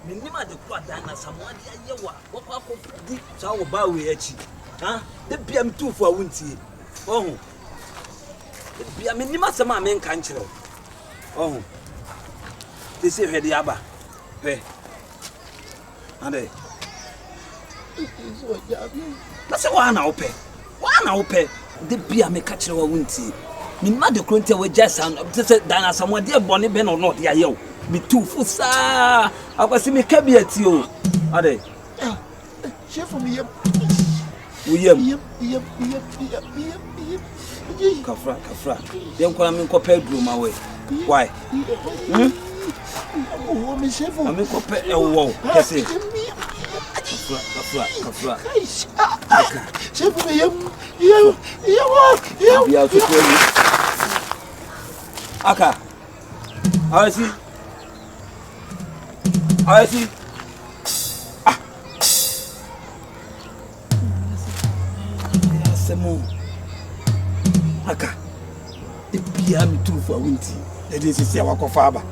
Minima de kwada na samwadi ayewa wokwa ko di sa wo ba we achi de bia mtu fo awuntie de bia minima sama men kan kire de se hwede aba hwe ande na se wa na ope de bia me ka kire wa awuntie minima de krontia we jasa de se dana samwadi e bone be no de ayewo mi tufu sa akwasi mi kabiati o ade Shifo mi yep kafra dem kwa mi ko pedro ma we why oh mi Shifo mi ko pe ewo kese kafra Shifo mi yep ya to tell aka awasi Semo aka e bia mi turu fo awunti e de sisi awakofa aba